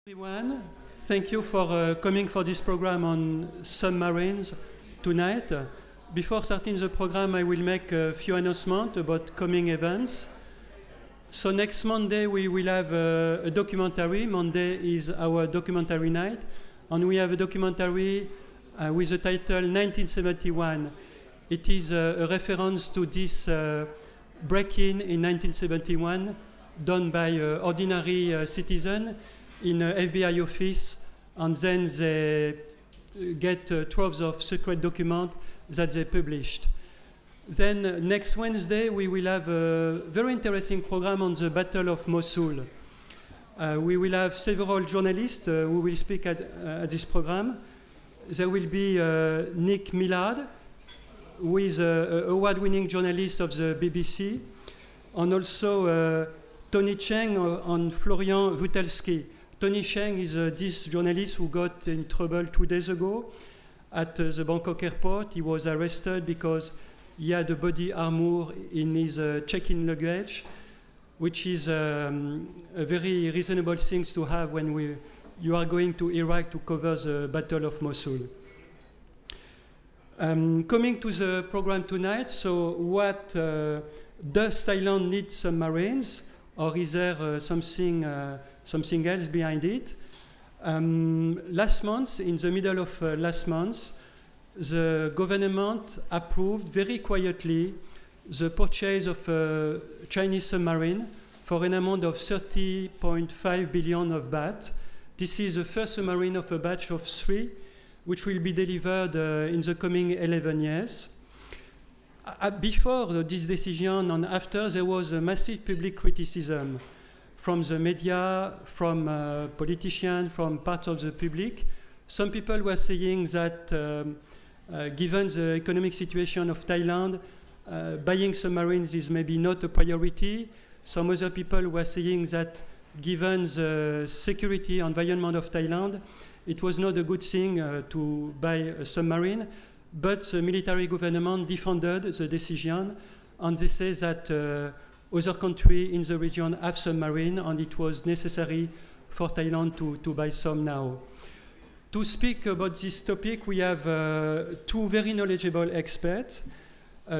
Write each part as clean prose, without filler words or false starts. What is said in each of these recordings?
Everyone, thank you for coming for this program on submarines tonight. Before starting the program, I will make a few announcements about coming events. So next Monday we will have a documentary. Monday is our documentary night, and we have a documentary with the title 1971. It is a reference to this break-in in 1971 done by ordinary citizen in an FBI office, and then they get troves of secret documents that they published. Then next Wednesday we will have a very interesting program on the Battle of Mosul. We will have several journalists who will speak at this program. There will be Nick Millard, who is an award-winning journalist of the BBC, and also Tony Cheng and Florian Wutelski. Tony Cheng is this journalist who got in trouble 2 days ago at the Bangkok airport. He was arrested because he had a body armor in his check-in luggage, which is a very reasonable thing to have when you are going to Iraq to cover the Battle of Mosul. Coming to the program tonight, so what does Thailand need submarines, or is there something else behind it? Last month, in the middle of last month, the government approved very quietly the purchase of a Chinese submarine for an amount of 30.5 billion of baht. This is the first submarine of a batch of 3, which will be delivered in the coming 11 years. Before this decision and after, there was a massive public criticism from the media, from politicians, from part of the public. Some people were saying that given the economic situation of Thailand, buying submarines is maybe not a priority. Some other people were saying that given the security environment of Thailand, it was not a good thing to buy a submarine. But the military government defended the decision, and they say that other countries in the region have submarines, and it was necessary for Thailand to buy some now. To speak about this topic, we have 2 very knowledgeable experts.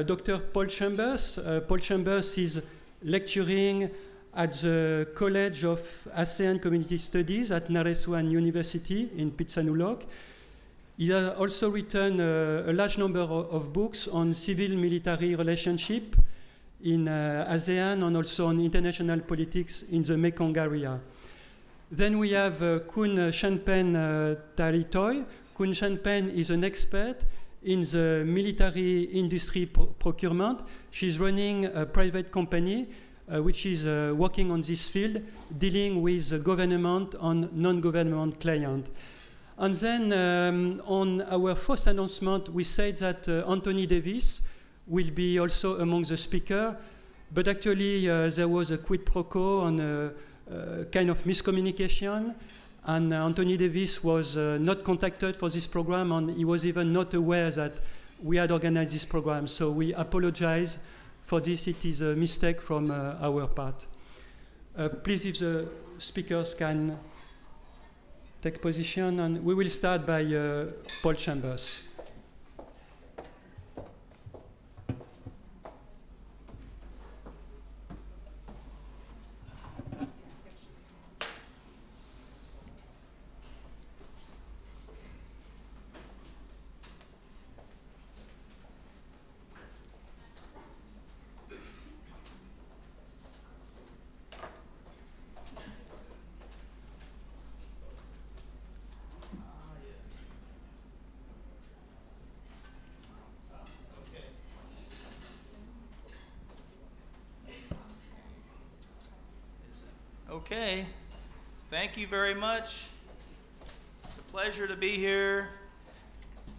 Dr. Paul Chambers. Paul Chambers is lecturing at the College of ASEAN Community Studies at Naresuan University in Phitsanulok. He has also written a large number of books on civil-military relationship in ASEAN and also on international politics in the Mekong area. Then we have Kun Shanpen Taritoy. Kun Shanpen is an expert in the military industry procurement. She's running a private company which is working on this field, dealing with government and non-government clients. And then on our first announcement, we said that Anthony Davis will be also among the speakers, but actually there was a quid pro quo and a kind of miscommunication, and Anthony Davis was not contacted for this program, and he was even not aware that we had organized this program. So we apologize for this. It is a mistake from our part. Please, if the speakers can take position, and we will start by Paul Chambers. Okay, thank you very much. It's a pleasure to be here.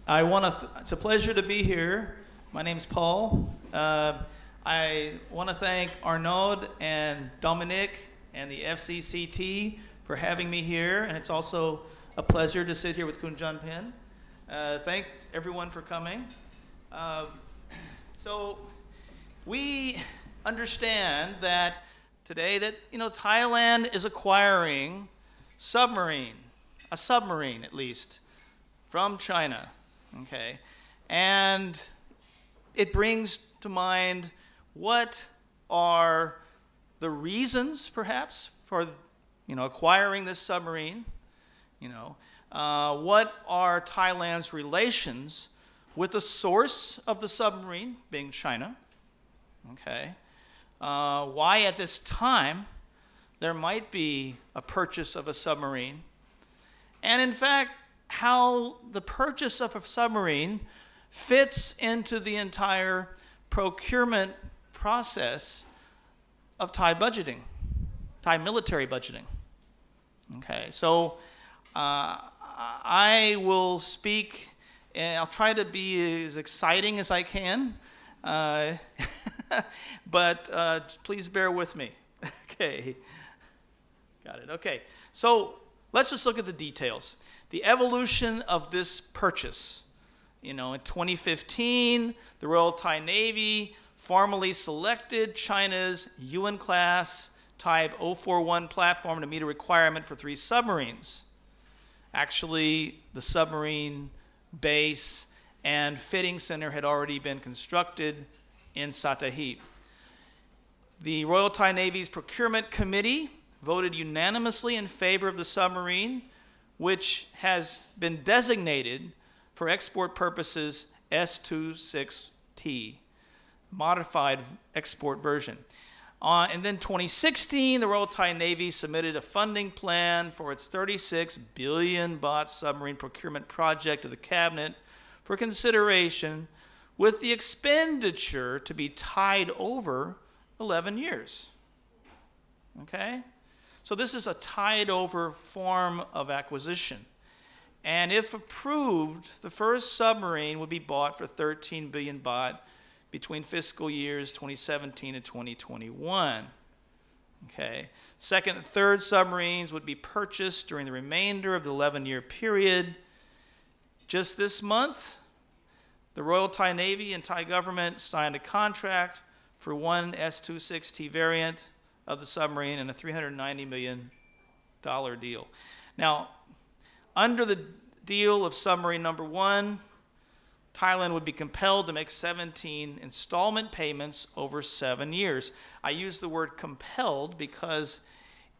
It's a pleasure to be here. My name's Paul. I want to thank Arnaud and Dominic and the FCCT for having me here, and it's also a pleasure to sit here with Kun Shanpen. Thanks everyone for coming. So we understand that today that Thailand is acquiring submarine, a submarine at least, from China, okay? And it brings to mind what are the reasons, perhaps, for acquiring this submarine. What are Thailand's relations with the source of the submarine, being China? Okay. Why at this time there might be a purchase of a submarine, and in fact, how the purchase of a submarine fits into the entire procurement process of Thai budgeting, Thai military budgeting. Okay, so I will speak, and I'll try to be as exciting as I can, but please bear with me. Okay, got it. Okay, so let's just look at the details. The evolution of this purchase. In 2015, the Royal Thai Navy formally selected China's Yuan-class Type 041 platform to meet a requirement for 3 submarines. Actually, the submarine base and fitting center had already been constructed in Sattahip. The Royal Thai Navy's Procurement Committee voted unanimously in favor of the submarine, which has been designated for export purposes S26T, modified export version. And then 2016, the Royal Thai Navy submitted a funding plan for its 36 billion baht submarine procurement project to the cabinet for consideration, with the expenditure to be tied over 11 years. Okay? So this is a tied over form of acquisition. And if approved, the first submarine would be bought for 13 billion baht between fiscal years 2017 and 2021. Okay. Second and third submarines would be purchased during the remainder of the 11-year period. Just this month, the Royal Thai Navy and Thai government signed a contract for one S26T variant of the submarine and a $390 million deal. Now, under the deal of submarine number 1, Thailand would be compelled to make 17 installment payments over 7 years. I use the word compelled because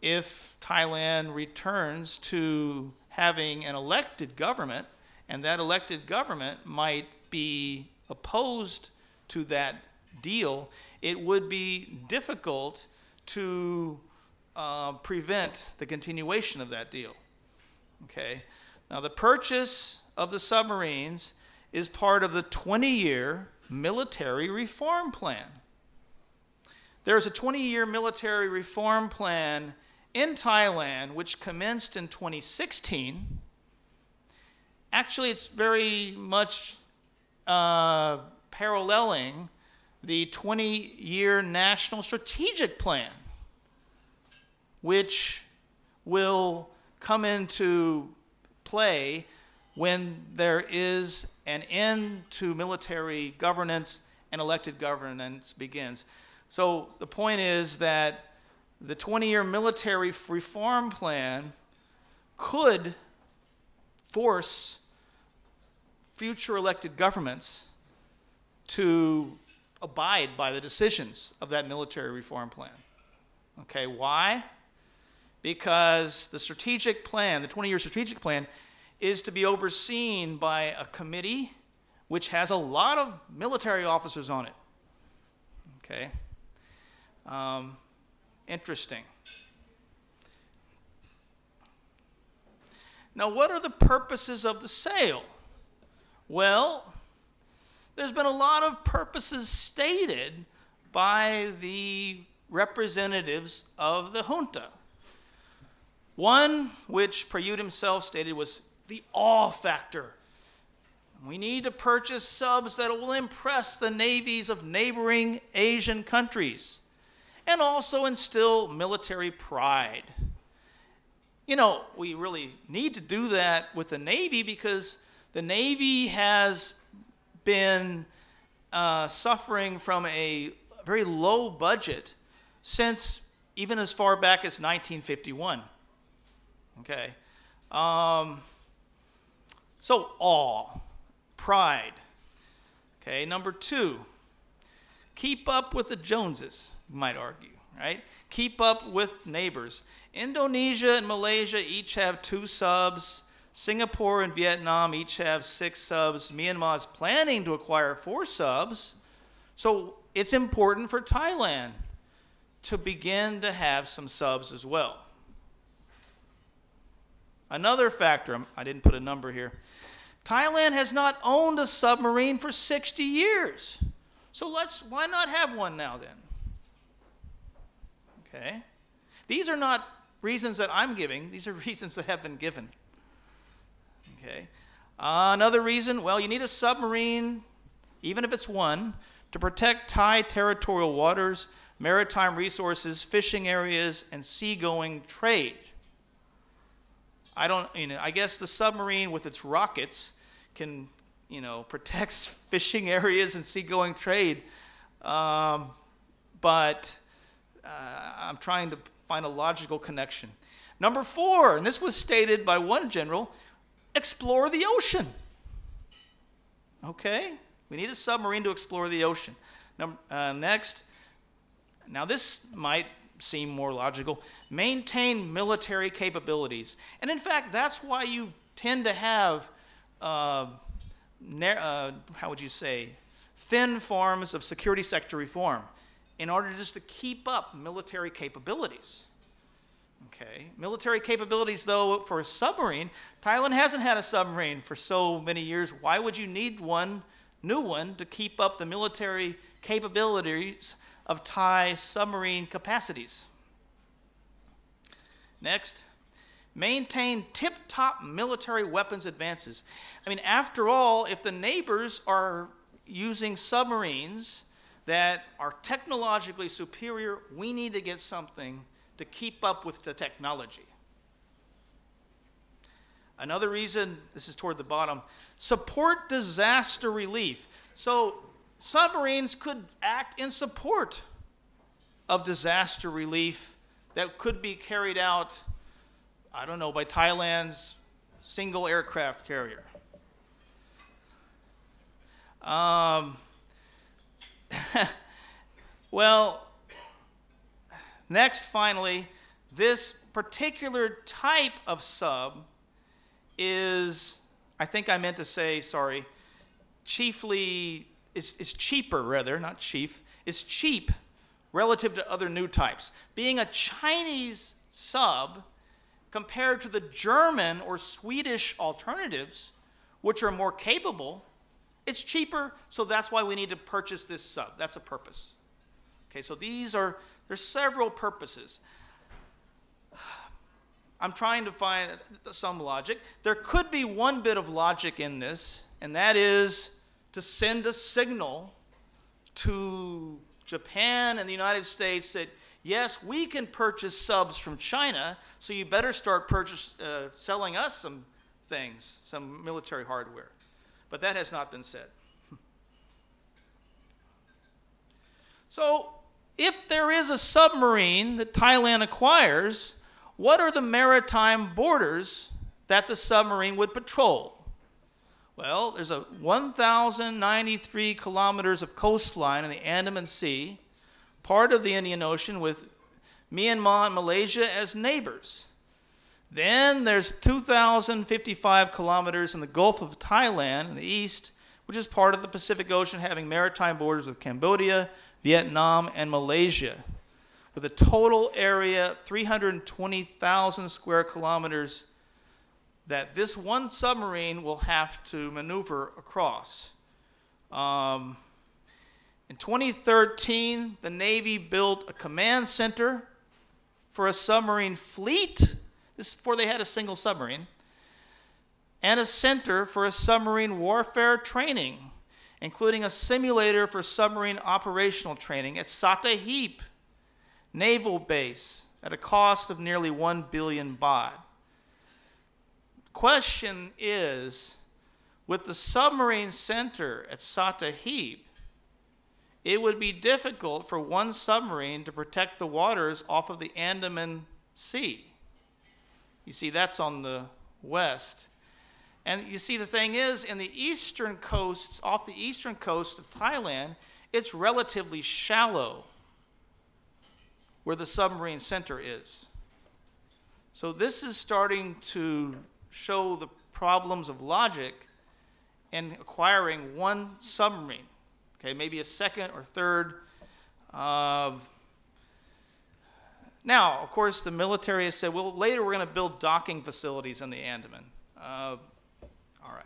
if Thailand returns to having an elected government, and that elected government might be opposed to that deal, it would be difficult to prevent the continuation of that deal. Okay. Now, the purchase of the submarines is part of the 20-year military reform plan. There's a 20-year military reform plan in Thailand which commenced in 2016. Actually, it's very much paralleling the 20-year national strategic plan, which will come into play when there is an end to military governance and elected governance begins. So the point is that the 20-year military reform plan could force future elected governments to abide by the decisions of that military reform plan. Okay, why? Because the strategic plan, the 20-year strategic plan, is to be overseen by a committee which has a lot of military officers on it. Okay. Interesting. Now, what are the purposes of the sale? Well, there's been a lot of purposes stated by the representatives of the junta. One, which Prayut himself stated, was the awe factor. We need to purchase subs that will impress the navies of neighboring Asian countries and also instill military pride. You know, we really need to do that with the Navy because the Navy has been suffering from a very low budget since even as far back as 1951. Okay. So awe, pride. Okay, number 2, keep up with the Joneses, you might argue, right? Keep up with neighbors. Indonesia and Malaysia each have 2 subs. Singapore and Vietnam each have 6 subs. Myanmar is planning to acquire 4 subs. So it's important for Thailand to begin to have some subs as well. Another factor, I didn't put a number here. Thailand has not owned a submarine for 60 years. So why not have one now then? Okay. These are not reasons that I'm giving. These are reasons that have been given. Okay. Another reason, well, you need a submarine, even if it's one, to protect Thai territorial waters, maritime resources, fishing areas, and seagoing trade. I guess the submarine with its rockets can, protects fishing areas and seagoing trade. But I'm trying to find a logical connection. Number 4, and this was stated by one general, explore the ocean. Okay? We need a submarine to explore the ocean. Next, now this might seem more logical, maintain military capabilities. And in fact, that's why you tend to have, how would you say, thin forms of security sector reform in order just to keep up military capabilities. Okay, military capabilities, though, for a submarine, Thailand hasn't had a submarine for so many years. Why would you need one, new one, to keep up the military capabilities of Thai submarine capacities? Next, maintain tip-top military weapons advances. I mean, after all, if the neighbors are using submarines that are technologically superior, we need to get something to keep up with the technology. Another reason, this is toward the bottom, support disaster relief. So submarines could act in support of disaster relief that could be carried out, I don't know, by Thailand's single aircraft carrier. Well, next, finally, this particular type of sub is, I think I meant to say, sorry, chiefly, is cheaper rather, not chief, is cheap relative to other new types. Being a Chinese sub compared to the German or Swedish alternatives, which are more capable, it's cheaper, so that's why we need to purchase this sub. That's a purpose. Okay, so there's several purposes. I'm trying to find some logic. There could be one bit of logic in this, and that is to send a signal to Japan and the United States that, yes, we can purchase subs from China, so you better start selling us some things, some military hardware. But that has not been said. So, if there is a submarine that Thailand acquires, what are the maritime borders that the submarine would patrol? Well, there's a 1,093 kilometers of coastline in the Andaman Sea, part of the Indian Ocean, with Myanmar and Malaysia as neighbors. Then there's 2,055 kilometers in the Gulf of Thailand in the east, which is part of the Pacific Ocean, having maritime borders with Cambodia, Vietnam, and Malaysia, with a total area 320,000 square kilometers that this one submarine will have to maneuver across. In 2013, the Navy built a command center for a submarine fleet. This is before they had a single submarine. And a center for a submarine warfare training, including a simulator for submarine operational training at Satahip Naval Base at a cost of nearly 1 billion baht. Question is, with the submarine center at Satahip, it would be difficult for one submarine to protect the waters off of the Andaman Sea. You see, that's on the west. And you see, the thing is, in the eastern coasts, off the eastern coast of Thailand, it's relatively shallow where the submarine center is. So this is starting to show the problems of logic in acquiring one submarine. Okay, maybe a second or third. Now, of course, the military has said, well, later we're going to build docking facilities in the Andaman. All right.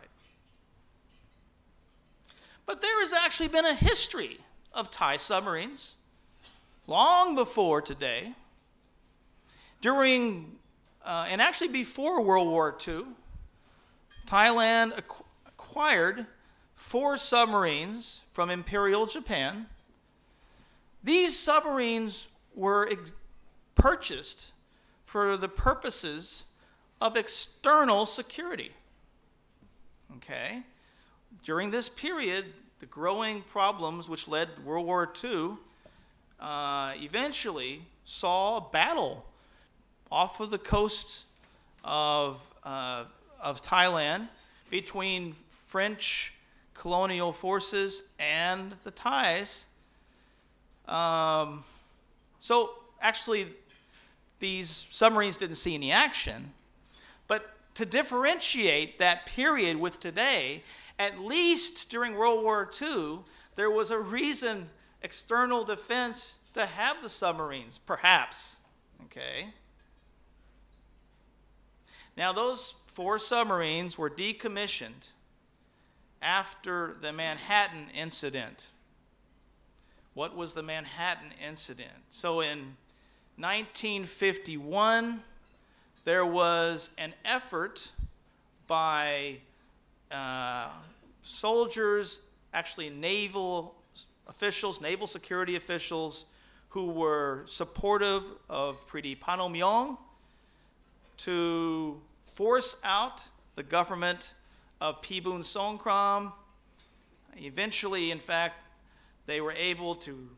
But there has actually been a history of Thai submarines long before today. During, and actually before World War II, Thailand acquired 4 submarines from Imperial Japan. These submarines were purchased for the purposes of external security. Okay? During this period, the growing problems which led to World War II eventually saw a battle off of the coast of Thailand between French colonial forces and the Thais. So actually, these submarines didn't see any action. But to differentiate that period with today, at least during World War II, there was a reason, external defense, to have the submarines, perhaps. Okay. Now, those 4 submarines were decommissioned after the Manhattan incident. What was the Manhattan incident? So in 1951, there was an effort by soldiers, actually naval officials, naval security officials, who were supportive of Priti Panomyong, to force out the government of Pibun Songkram. Eventually, in fact, they were able to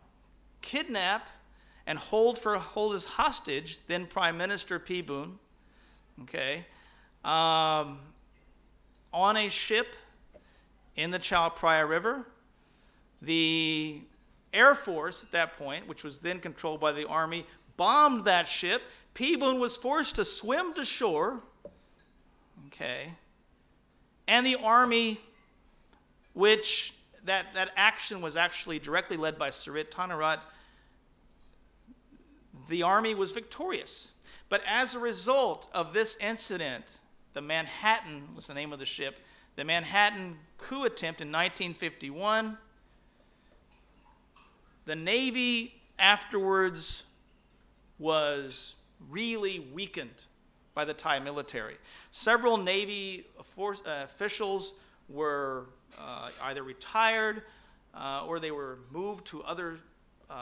kidnap and hold as hostage then Prime Minister Pibun, okay, on a ship in the Chao Phraya River. The Air Force at that point, which was then controlled by the Army, bombed that ship. Pibun was forced to swim to shore, okay, and the Army, which that action was actually directly led by Sarit Thanarat, the Army was victorious. But as a result of this incident, the Manhattan was the name of the ship, the Manhattan coup attempt in 1951, the Navy afterwards was really weakened by the Thai military. Several Navy officials were either retired or they were moved to other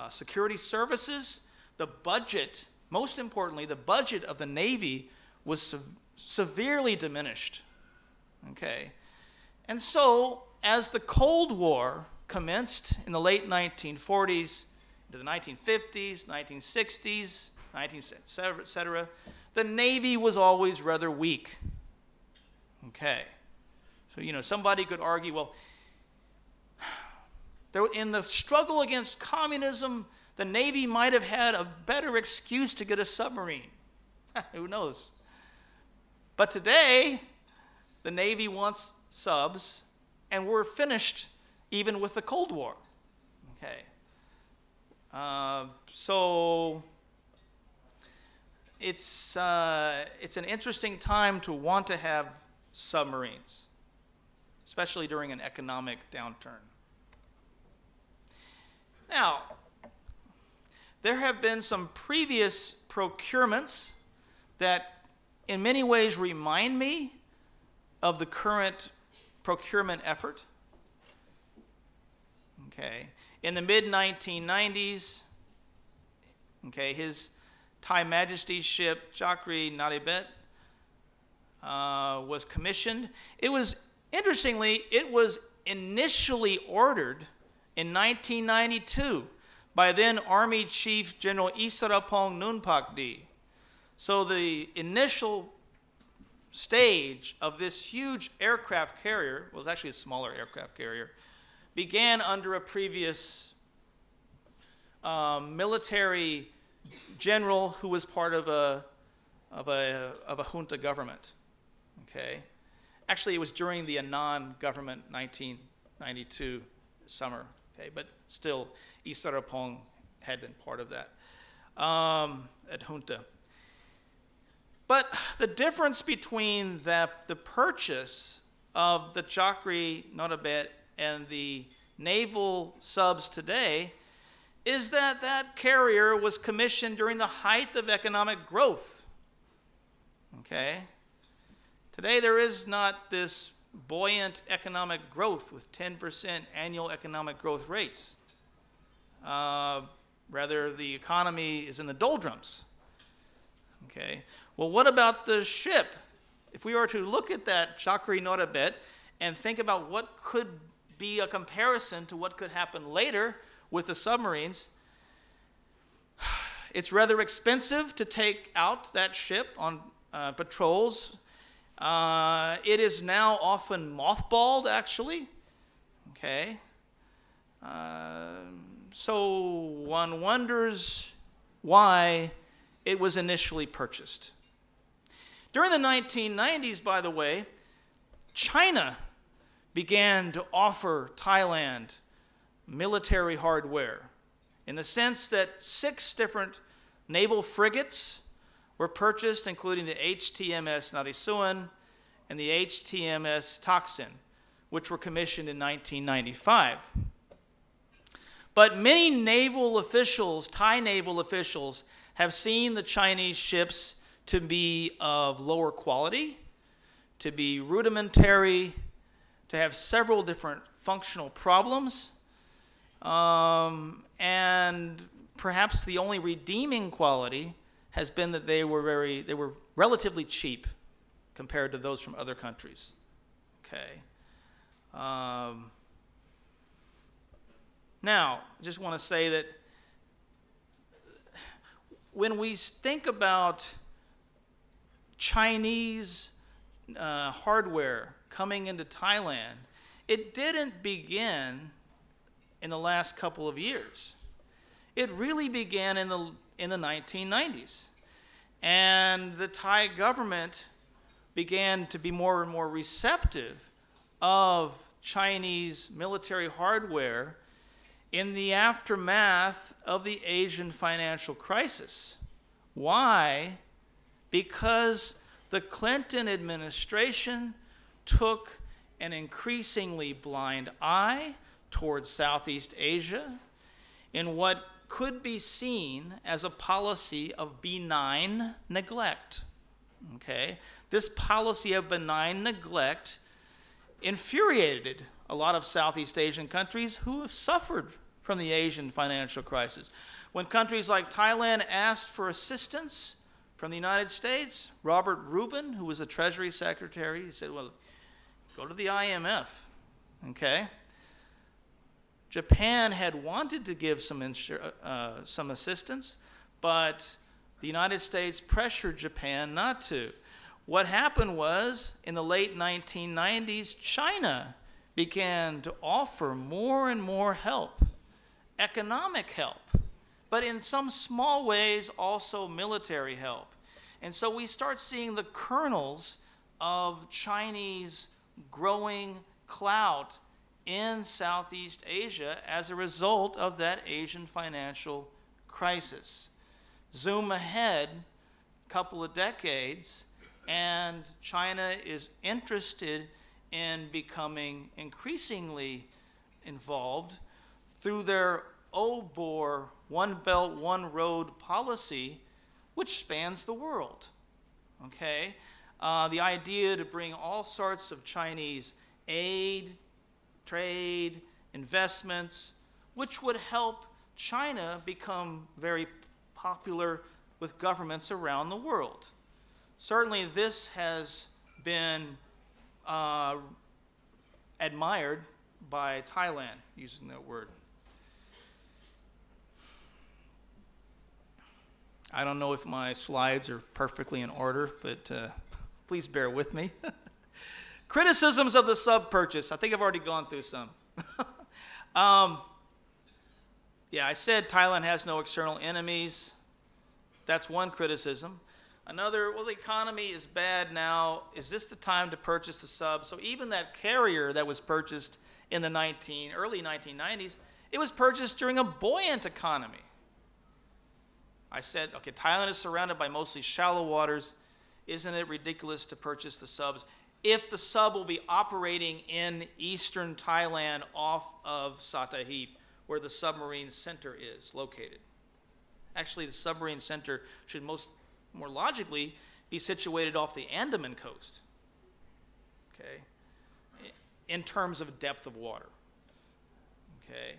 security services. The budget, most importantly, the budget of the Navy was severely diminished. Okay. And so, as the Cold War commenced in the late 1940s, into the 1950s, 1960s, etc., the Navy was always rather weak. Okay. So, you know, somebody could argue, well, in the struggle against communism, the Navy might have had a better excuse to get a submarine. Who knows? But today, the Navy wants subs, and we're finished even with the Cold War. Okay. So it's an interesting time to want to have submarines, especially during an economic downturn. Now, there have been some previous procurements that in many ways remind me of the current procurement effort. Okay. In the mid-1990s, okay, His Thai Majesty's ship, Chakri Naribet, was commissioned. It was, interestingly, it was initially ordered in 1992 by then Army Chief General Isarapong Nunpakdi. So the initial stage of this huge aircraft carrier, well, it was actually a smaller aircraft carrier, began under a previous military general who was part of a junta government. Okay, actually, it was during the Annan government, 1992 summer. Okay, but still, Isarapong had been part of that at junta. But the difference between the purchase of the Chakri Notabet and the naval subs today is that that carrier was commissioned during the height of economic growth. Okay? Today there is not this buoyant economic growth with 10% annual economic growth rates. Rather, the economy is in the doldrums. Okay? Well, what about the ship? If we were to look at that Chakri Notabet and think about what could be a comparison to what could happen later with the submarines, it's rather expensive to take out that ship on patrols. It is now often mothballed, actually. Okay. So one wonders why it was initially purchased. During the 1990s, by the way, China began to offer Thailand military hardware in the sense that 6 different naval frigates were purchased, including the HTMS Naresuan and the HTMS Thaksin, which were commissioned in 1995. But many naval officials, Thai naval officials, have seen the Chinese ships to be of lower quality, to be rudimentary, to have several different functional problems, and perhaps the only redeeming quality has been that they were relatively cheap compared to those from other countries. Okay. Now, I just want to say that when we think about Chinese hardware coming into Thailand, it didn't begin in the last couple of years. It really began in the 1990s. And the Thai government began to be more and more receptive of Chinese military hardware in the aftermath of the Asian financial crisis. Why? Because the Clinton administration took an increasingly blind eye towards Southeast Asia in what could be seen as a policy of benign neglect. Okay? This policy of benign neglect infuriated a lot of Southeast Asian countries who have suffered from the Asian financial crisis. When countries like Thailand asked for assistance from the United States, Robert Rubin, who was the Treasury Secretary, he said, well, go to the IMF. Okay? Japan had wanted to give some assistance, but the United States pressured Japan not to. What happened was, in the late 1990s, China began to offer more and more help, economic help, but in some small ways also military help. And so we start seeing the kernels of Chinese growing clout in Southeast Asia as a result of that Asian financial crisis. Zoom ahead a couple of decades, and China is interested in becoming increasingly involved through their OBOR, One Belt, One Road policy, which spans the world. Okay? The idea to bring all sorts of Chinese aid, trade, investments, which would help China become very popular with governments around the world. Certainly this has been admired by Thailand, using that word. I don't know if my slides are perfectly in order, but Please bear with me. Criticisms of the sub purchase. I think I've already gone through some. Yeah, I said Thailand has no external enemies. That's one criticism. Another, well, the economy is bad now. Is this the time to purchase the sub? So even that carrier that was purchased in the early 1990s, it was purchased during a buoyant economy. I said, okay, Thailand is surrounded by mostly shallow waters. Isn't it ridiculous to purchase the subs if the sub will be operating in eastern Thailand off of Sattahip, where the submarine center is located? Actually, the submarine center should more logically be situated off the Andaman coast, okay, in terms of depth of water. Okay.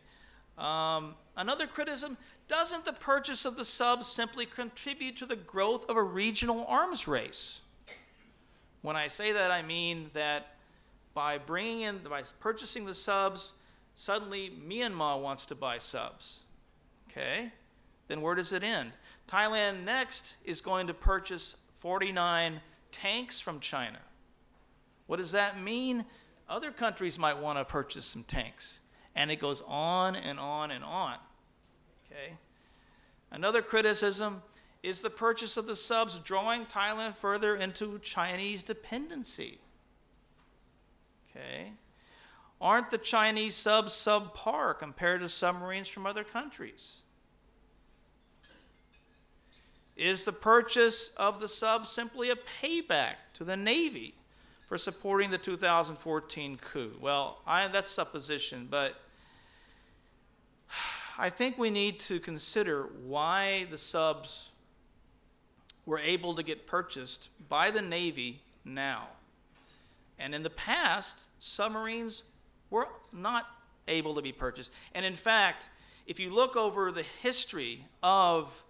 Another criticism, doesn't the purchase of the subs simply contribute to the growth of a regional arms race? When I say that, I mean that by purchasing the subs, suddenly Myanmar wants to buy subs. Okay? Then where does it end? Thailand next is going to purchase 49 tanks from China. What does that mean? Other countries might want to purchase some tanks. And it goes on and on and on. Okay? Another criticism is the purchase of the subs drawing Thailand further into Chinese dependency. Okay? Aren't the Chinese subs subpar compared to submarines from other countries? Is the purchase of the sub simply a payback to the Navy for supporting the 2014 coup? Well, that's supposition, but I think we need to consider why the subs were able to get purchased by the Navy now. And in the past, submarines were not able to be purchased. And in fact, if you look over the history of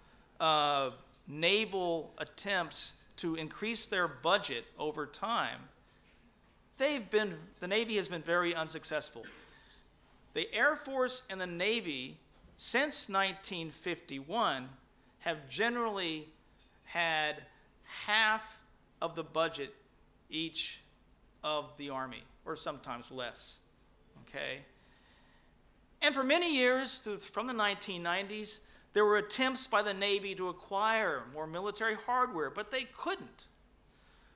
naval attempts to increase their budget over time, the Navy has been very unsuccessful. The Air Force and the Navy, since 1951, have generally had half of the budget each of the Army, or sometimes less. Okay? And for many years, from the 1990s, there were attempts by the Navy to acquire more military hardware, but they couldn't.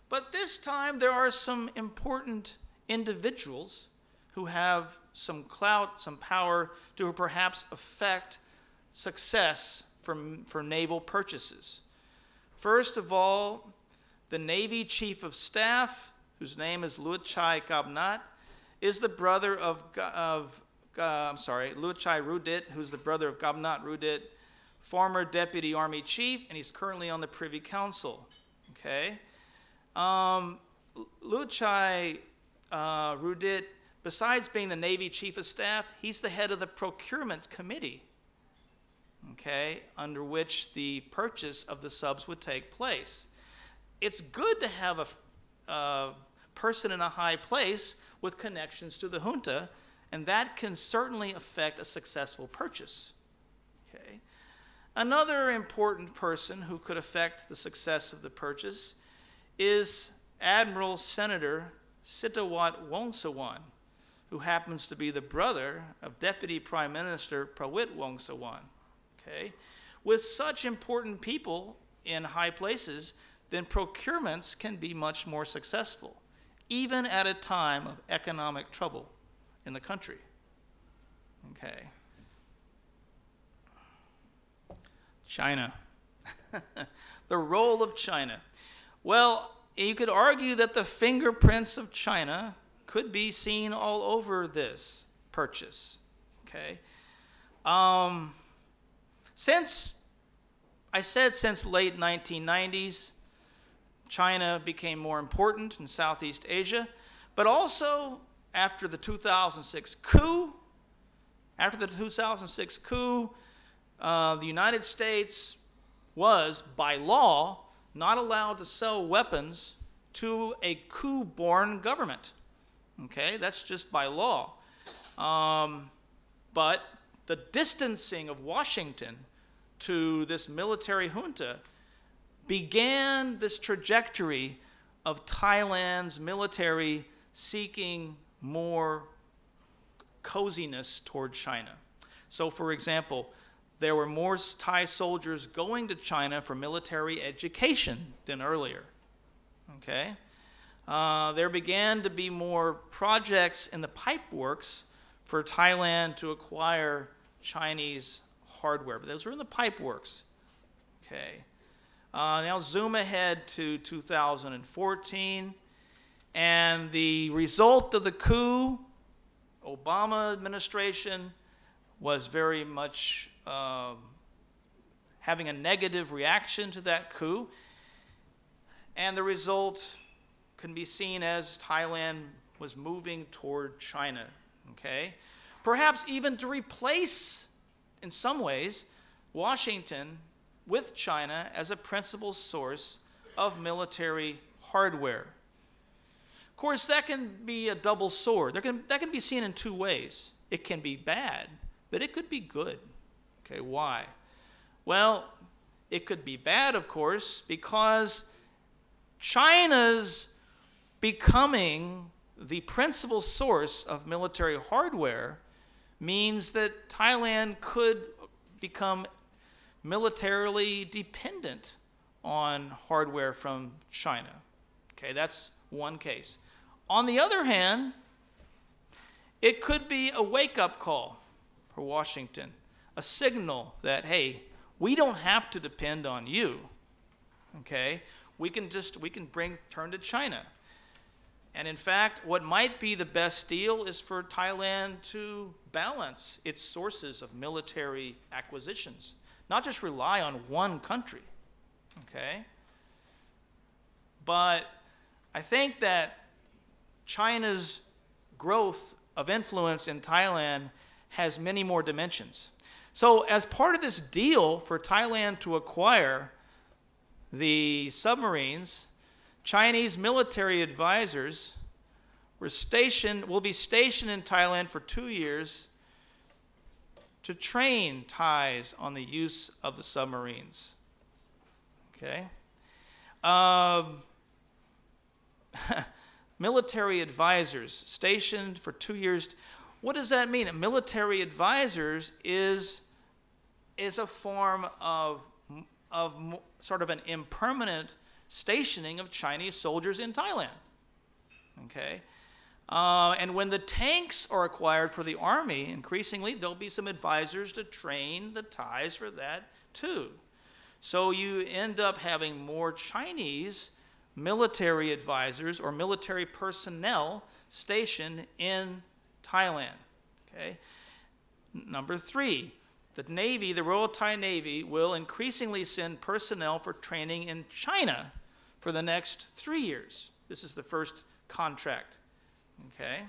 But this time, there are some important individuals who have some clout, some power to perhaps affect success for naval purchases. First of all, the Navy Chief of Staff, whose name is Luchai Gabnat, is the brother of Luchai Rudit, who's the brother of Gabnat Rudit, former Deputy Army Chief, and he's currently on the Privy Council. Okay? Luchai Rudit, besides being the Navy Chief of Staff, he's the head of the Procurement Committee, okay, under which the purchase of the subs would take place. It's good to have a person in a high place with connections to the junta, and that can certainly affect a successful purchase. Okay. Another important person who could affect the success of the purchase is Admiral Senator Sitawat Wongsawan, who happens to be the brother of Deputy Prime Minister Prawit Wongsawan. Okay? With such important people in high places, then procurements can be much more successful, even at a time of economic trouble in the country. Okay. China. The role of China. Well, you could argue that the fingerprints of China could be seen all over this purchase. Okay. Since late 1990s, China became more important in Southeast Asia, but also after the 2006 coup. After the 2006 coup, the United States was, by law, not allowed to sell weapons to a coup-born government. Okay, that's just by law. But the distancing of Washington to this military junta began this trajectory of Thailand's military seeking more coziness toward China. So, for example, there were more Thai soldiers going to China for military education than earlier. Okay? There began to be more projects in the pipe works for Thailand to acquire Chinese hardware. But those were in the pipe works. Okay. Now zoom ahead to 2014. And the result of the coup, Obama administration was very much having a negative reaction to that coup. And the result can be seen as Thailand was moving toward China. Okay? Perhaps even to replace, in some ways, Washington with China as a principal source of military hardware. Of course, that can be a double sword. That can be seen in two ways. It can be bad, but it could be good. Okay, why? Well, it could be bad, of course, because China's becoming the principal source of military hardware means that Thailand could become militarily dependent on hardware from China. Okay, that's one case. On the other hand, it could be a wake-up call for Washington, a signal that, hey, we don't have to depend on you. Okay, we can turn to China. And in fact, what might be the best deal is for Thailand to balance its sources of military acquisitions, not just rely on one country. Okay? But I think that China's growth of influence in Thailand has many more dimensions. So as part of this deal for Thailand to acquire the submarines, Chinese military advisors will be stationed in Thailand for 2 years to train Thais on the use of the submarines. Okay? Military advisors stationed for 2 years. What does that mean? Military advisors is a form of sort of an impermanent stationing of Chinese soldiers in Thailand. Okay? And when the tanks are acquired for the army, increasingly, there'll be some advisors to train the Thais for that too. So you end up having more Chinese military advisors or military personnel stationed in Thailand. Okay? Number 3, the Navy, the Royal Thai Navy, will increasingly send personnel for training in China for the next 3 years. This is the first contract. Okay?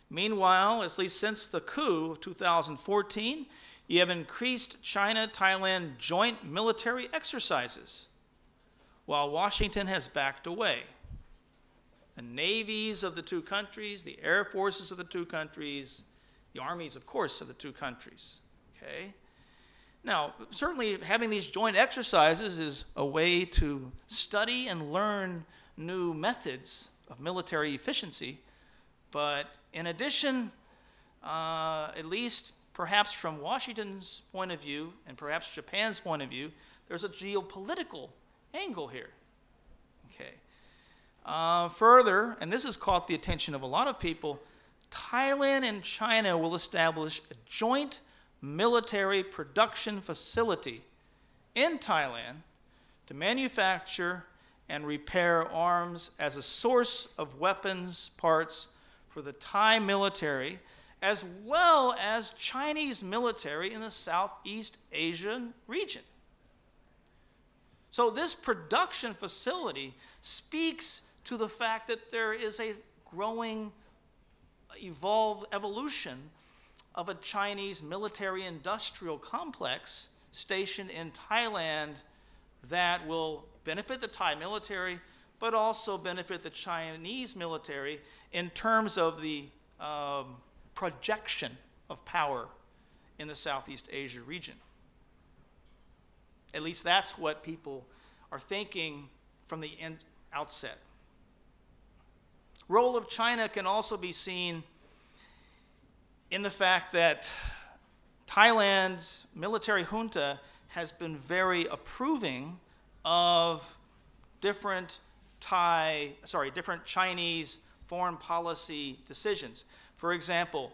Meanwhile, at least since the coup of 2014, you have increased China-Thailand joint military exercises, while Washington has backed away. The navies of the two countries, the air forces of the two countries, the armies, of course, of the two countries. Okay? Now, certainly having these joint exercises is a way to study and learn new methods of military efficiency, but in addition, at least perhaps from Washington's point of view and perhaps Japan's point of view, there's a geopolitical angle here. Okay. Further, and this has caught the attention of a lot of people, Thailand and China will establish a joint military production facility in Thailand to manufacture and repair arms as a source of weapons parts for the Thai military, as well as Chinese military in the Southeast Asian region. So this production facility speaks to the fact that there is a growing evolution of a Chinese military-industrial complex stationed in Thailand that will benefit the Thai military, but also benefit the Chinese military in terms of the projection of power in the Southeast Asia region. At least that's what people are thinking from the outset. Role of China can also be seen in the fact that Thailand's military junta has been very approving of different Chinese foreign policy decisions. For example,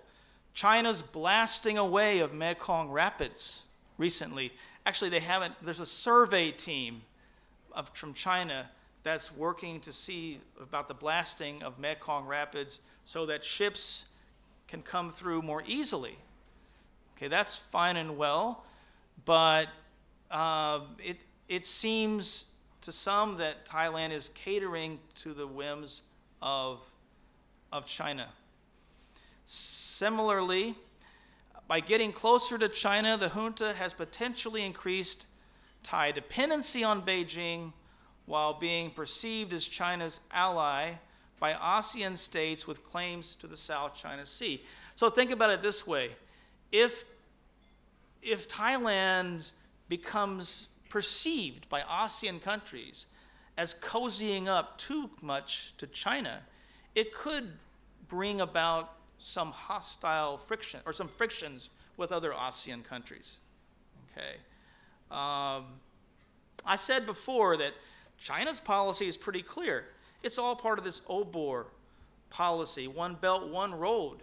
China's blasting away of Mekong Rapids recently. Actually, they haven't. There's a survey team from China that's working to see about the blasting of Mekong Rapids so that ships can come through more easily. Okay, that's fine and well, but it seems to some that Thailand is catering to the whims of China. Similarly, by getting closer to China, the junta has potentially increased Thai dependency on Beijing while being perceived as China's ally by ASEAN states with claims to the South China Sea. So think about it this way. If Thailand becomes perceived by ASEAN countries as cozying up too much to China, it could bring about some hostile friction or some frictions with other ASEAN countries. Okay. I said before that China's policy is pretty clear. It's all part of this OBOR policy, one belt, one road,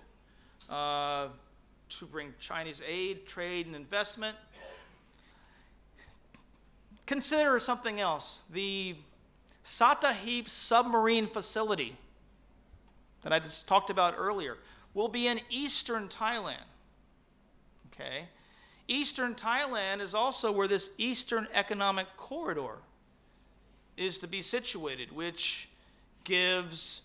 to bring Chinese aid, trade, and investment. Consider something else. The Satahip submarine facility that I just talked about earlier will be in eastern Thailand. Okay? Eastern Thailand is also where this Eastern Economic Corridor is to be situated, which gives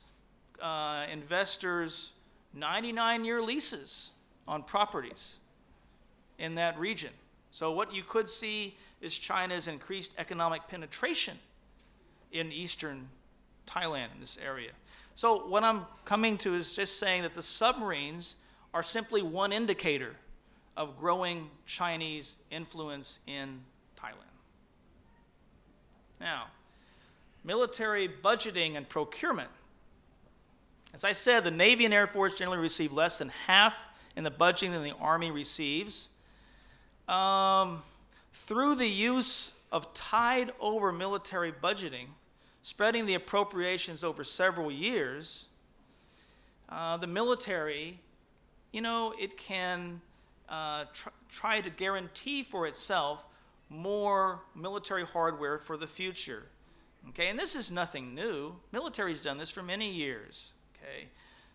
investors 99-year leases on properties in that region. So what you could see is China's increased economic penetration in eastern Thailand, in this area. So what I'm coming to is just saying that the submarines are simply one indicator of growing Chinese influence in Thailand. Now, military budgeting and procurement. As I said, the Navy and Air Force generally receive less than half in the budgeting than the Army receives. Through the use of tied-over military budgeting, spreading the appropriations over several years, the military, it can try to guarantee for itself more military hardware for the future. Okay, and this is nothing new. Military's done this for many years. Okay,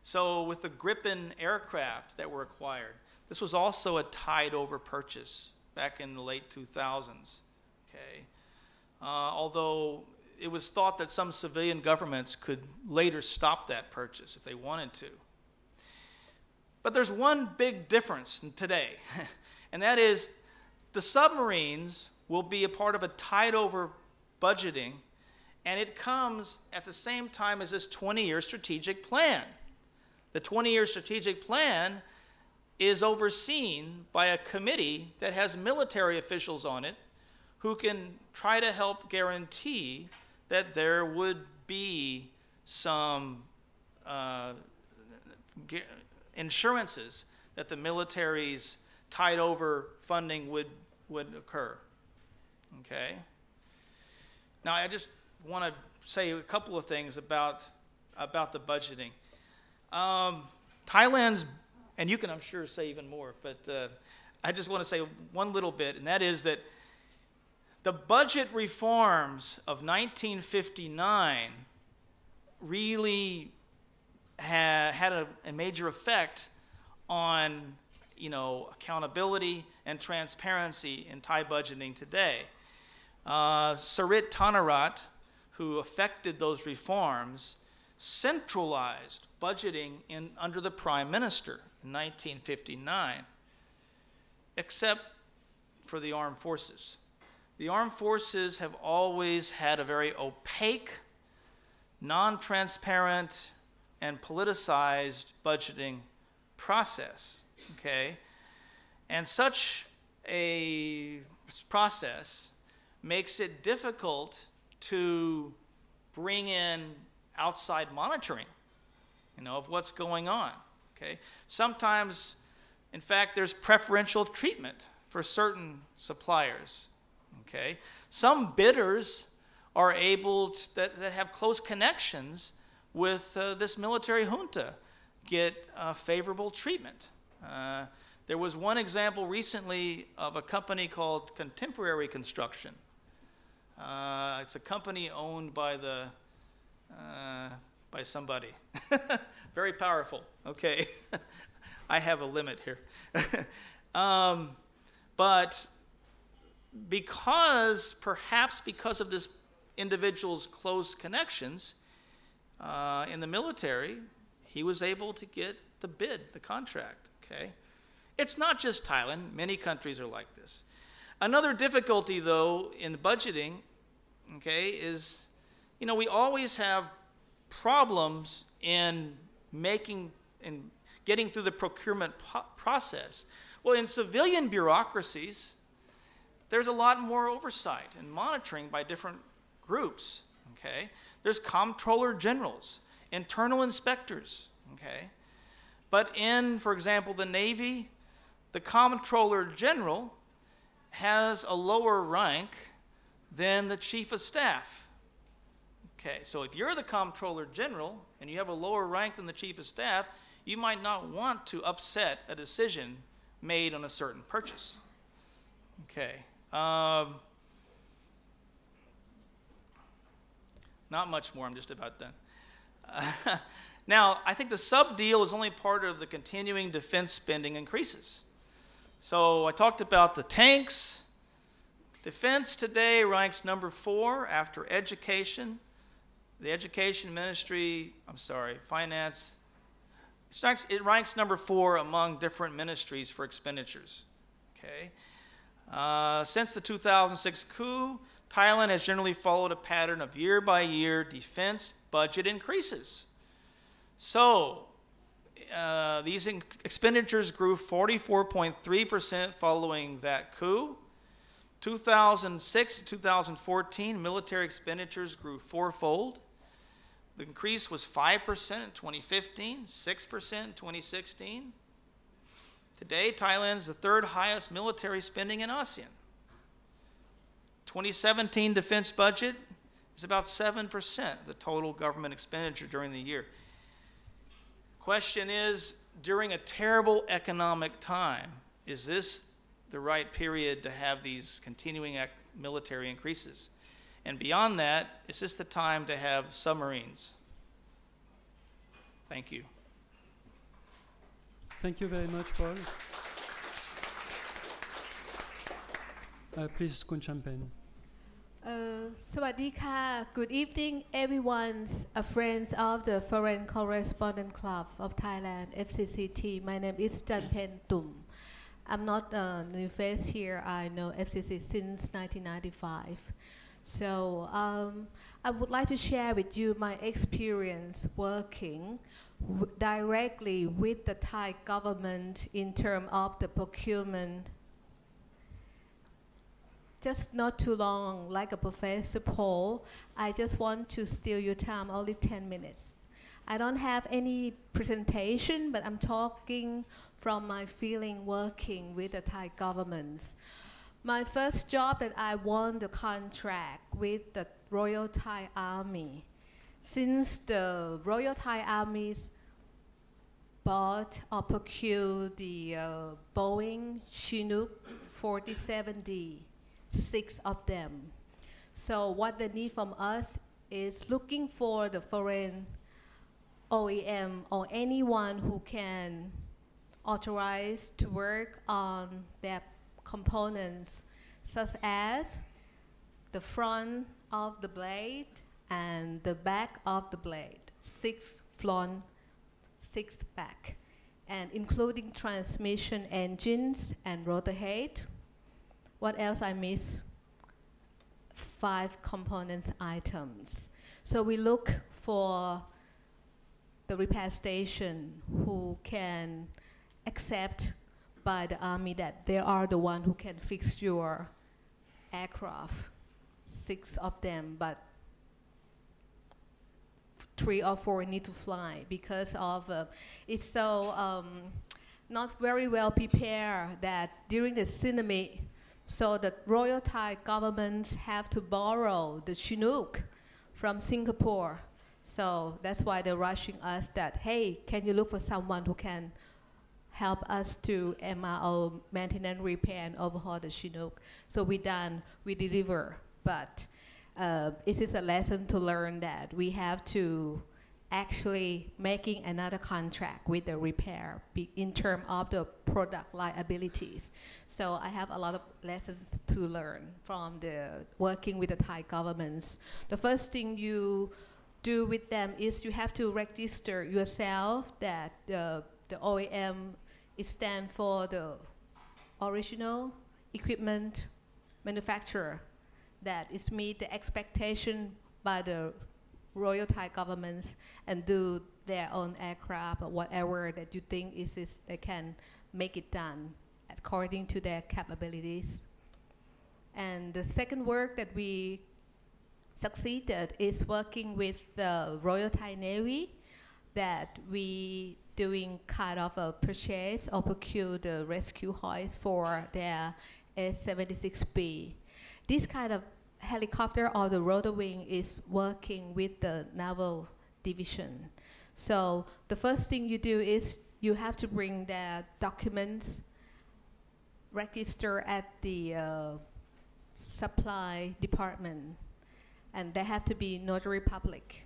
so with the Gripen aircraft that were acquired, this was also a tied-over purchase back in the late 2000s. Okay, although it was thought that some civilian governments could later stop that purchase if they wanted to. But there's one big difference today, and that is the submarines will be a part of a tied-over budgeting, and it comes at the same time as this 20-year strategic plan. The 20-year strategic plan is overseen by a committee that has military officials on it who can try to help guarantee that there would be some insurances that the military's tied over funding would occur. Okay? Now I just want to say a couple of things about the budgeting. Thailand's, and you can I'm sure say even more, but I just want to say one little bit, and that is that the budget reforms of 1959 really had a major effect on accountability and transparency in Thai budgeting today. Sarit Thanarat, who effected those reforms, centralized budgeting under the Prime Minister in 1959, except for the armed forces. The armed forces have always had a very opaque, non-transparent, and politicized budgeting process, okay? And such a process makes it difficult to bring in outside monitoring, of what's going on. Okay. Sometimes, in fact, there's preferential treatment for certain suppliers. Okay. Some bidders are able to, that have close connections with this military junta, get favorable treatment. There was one example recently of a company called Contemporary Construction. It's a company owned by by somebody. Very powerful. Okay. I have a limit here. But perhaps because of this individual's close connections in the military, he was able to get the bid, the contract. Okay. It's not just Thailand. Many countries are like this. Another difficulty, though, in budgeting, okay, is, we always have problems in getting through the procurement process. Well, in civilian bureaucracies, there's a lot more oversight and monitoring by different groups. Okay, there's comptroller generals, internal inspectors. Okay, but in, for example, the Navy, the comptroller general has a lower rank than the chief of staff. Okay, so if you're the comptroller general and you have a lower rank than the chief of staff, you might not want to upset a decision made on a certain purchase. Okay. Not much more, I'm just about done. Now, I think the sub deal is only part of the continuing defense spending increases. So I talked about the tanks. Defense today ranks number 4 after education. The education ministry, finance, it ranks number 4 among different ministries for expenditures. Okay. Since the 2006 coup, Thailand has generally followed a pattern of year-by-year defense budget increases. So these expenditures grew 44.3% following that coup. 2006 to 2014, military expenditures grew 4-fold. The increase was 5% in 2015, 6% in 2016. Today, Thailand is the 3rd highest military spending in ASEAN. 2017 defense budget is about 7% of the total government expenditure during the year. Question is, during a terrible economic time, is this the right period to have these continuing military increases? And beyond that, is this the time to have submarines? Thank you. Thank you very much, Paul. Please, Kun Champagne. Sawadee ka. Good evening, everyone, friends of the Foreign Correspondent Club of Thailand, FCCT. My name is Chanpen Tum. I'm not a new face here. I know FCC since 1995. So I would like to share with you my experience working directly with the Thai government in terms of the procurement. Just not too long, like a Professor Paul, I just want to steal your time, only 10 minutes. I don't have any presentation, but I'm talking from my feeling working with the Thai governments. My first job that I won the contract with the Royal Thai Army. Since the Royal Thai Armies bought or procured the Boeing Chinook 47D, 6 of them. So what they need from us is looking for the foreign OEM or anyone who can authorize to work on their components, such as the front of the blade and the back of the blade, 6 front, 6 back, and including transmission engines and rotor head. What else I miss? 5 components items. So we look for the repair station who can accept by the Army that they are the one who can fix your aircraft, 6 of them, but 3 or 4 need to fly because of it's so not very well prepared that during the tsunami, so the Royal Thai government have to borrow the Chinook from Singapore. So that's why they're rushing us that, hey, can you look for someone who can help us to MRO, maintenance, repair, and overhaul the Chinook. So we deliver. But it is a lesson to learn that we have to actually making another contract with the repair in terms of the product liabilities. So I have a lot of lessons to learn from the working with the Thai governments. The first thing you do with them is you have to register yourself that the OEM it stands for the original equipment manufacturer, that is meet the expectation by the Royal Thai governments and do their own aircraft or whatever that you think is they can make it done according to their capabilities. And the second work that we succeeded is working with the Royal Thai Navy, that we doing kind of a purchase or procure the rescue hoist for their S26B. This kind of helicopter or the rotor wing is working with the naval division. So the first thing you do is you have to bring the documents, register at the supply department, and they have to be notary public.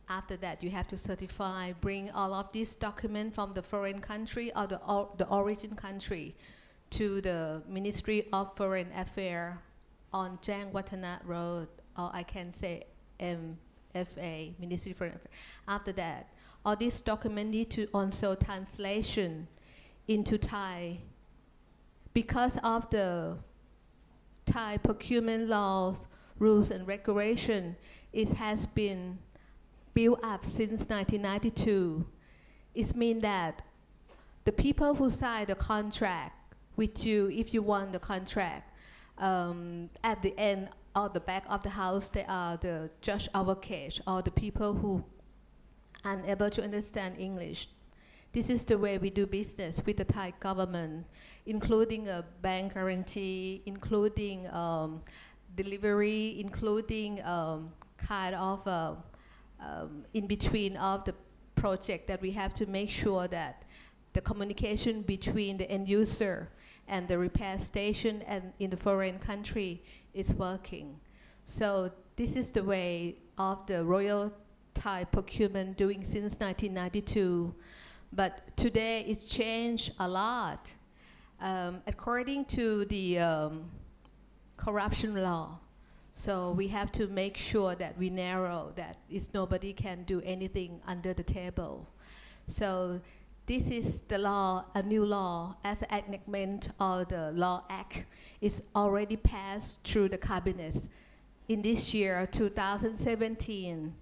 After that, you have to certify, bring all of these documents from the foreign country or the origin country to the Ministry of Foreign Affairs on Jang Watana Road, or I can say MFA, Ministry of Foreign Affairs. After that, all these documents need to also translation into Thai. Because of the Thai procurement laws, rules and regulations, it has been built up since 1992. It means that the people who sign the contract with you, if you want the contract, at the end or the back of the house, they are the judge advocate or the people who are unable to understand English. This is the way we do business with the Thai government, including a bank guarantee, including delivery, including kind of in between of the project that we have to make sure that the communication between the end user and the repair station and in the foreign country is working. So this is the way of the Royal Thai procurement doing since 1992. But today it's changed a lot. According to the corruption law, so we have to make sure that we narrow that nobody can do anything under the table. So this is the law, a new law, as an enactment of the Law Act is already passed through the cabinet in this year, 2017,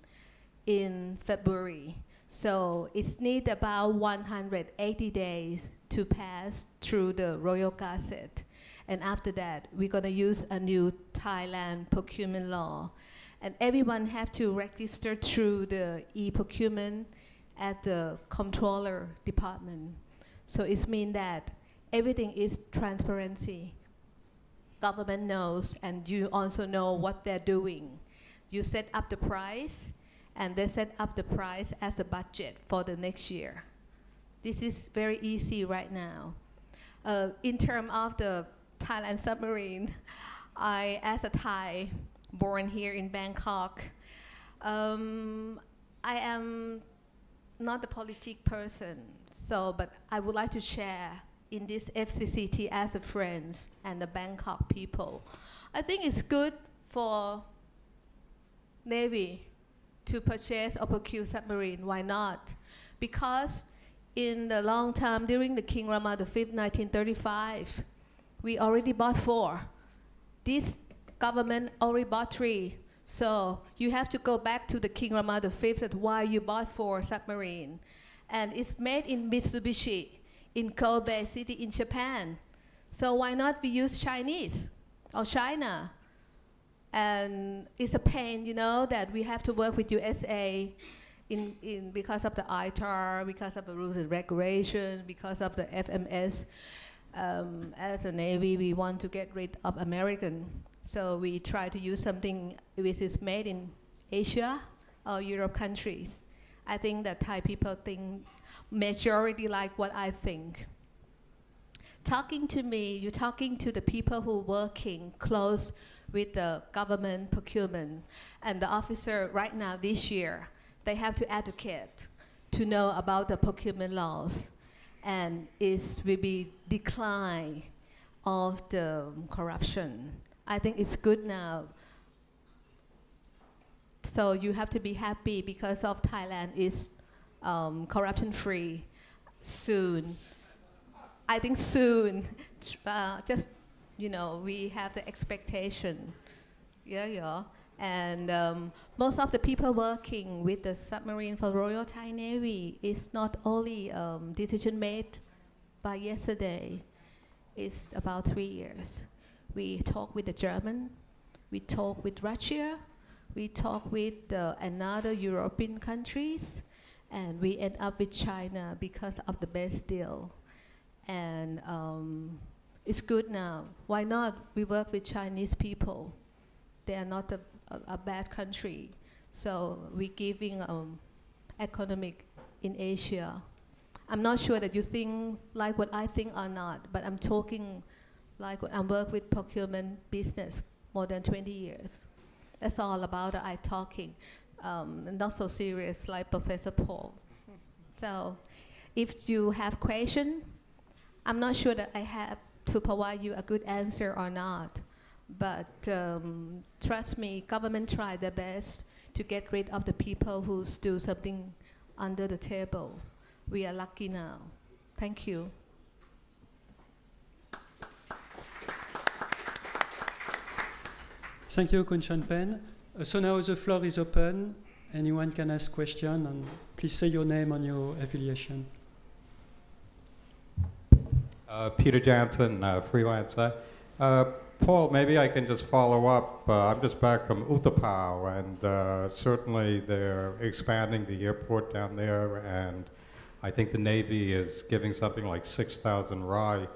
in February. So it needs about 180 days to pass through the Royal Gazette. And after that, we're going to use a new Thailand procurement law. And everyone have to register through the e-procurement at the controller department. So it means that everything is transparency. Government knows, and you also know what they're doing. You set up the price, and they set up the price as a budget for the next year. This is very easy right now. In terms of the Thailand submarine, as a Thai, born here in Bangkok, I am not a politic person, but I would like to share in this FCCT as a friend and the Bangkok people. I think it's good for Navy to purchase or procure submarine. Why not? Because in the long time, during the King Rama V, 1935, we already bought 4. This government already bought 3. So you have to go back to the King Rama V that why you bought 4 submarine. And it's made in Mitsubishi, in Kobe City in Japan. So why not we use Chinese or China? And it's a pain, you know, that we have to work with USA because of the ITAR, because of the rules and regulation, because of the FMS. As a Navy, we want to get rid of American. So we try to use something which is made in Asia or Europe countries. I think that Thai people think majority like what I think. Talking to me, you're talking to the people who are working close with the government procurement. And the officer right now this year, they have to educate to know about the procurement laws. And it will be decline of the corruption. I think it's good now. So you have to be happy because of Thailand is corruption free soon. I think soon, just, you know, we have the expectation. Yeah. And most of the people working with the submarine for Royal Thai Navy is not only decision made by yesterday. It's about 3 years. We talk with the German, we talk with Russia, we talk with another European countries, and we end up with China because of the best deal. And it's good now. Why not? We work with Chinese people. They are not a bad country. So we're giving economic in Asia. I'm not sure that you think like what I think or not, but I'm talking like I work with procurement business more than 20 years. That's all about I talking. Not so serious like Professor Paul. So if you have questions, I'm not sure that I have to provide you a good answer or not. But trust me, government try their best to get rid of the people who do something under the table. We are lucky now. Thank you. Thank you, Kun Chanpen. So now the floor is open. Anyone can ask questions, and please say your name and your affiliation. Peter Jansen, freelancer. Paul, maybe I can just follow up. I'm just back from Utapao, and certainly they're expanding the airport down there, and I think the Navy is giving something like 6,000 rai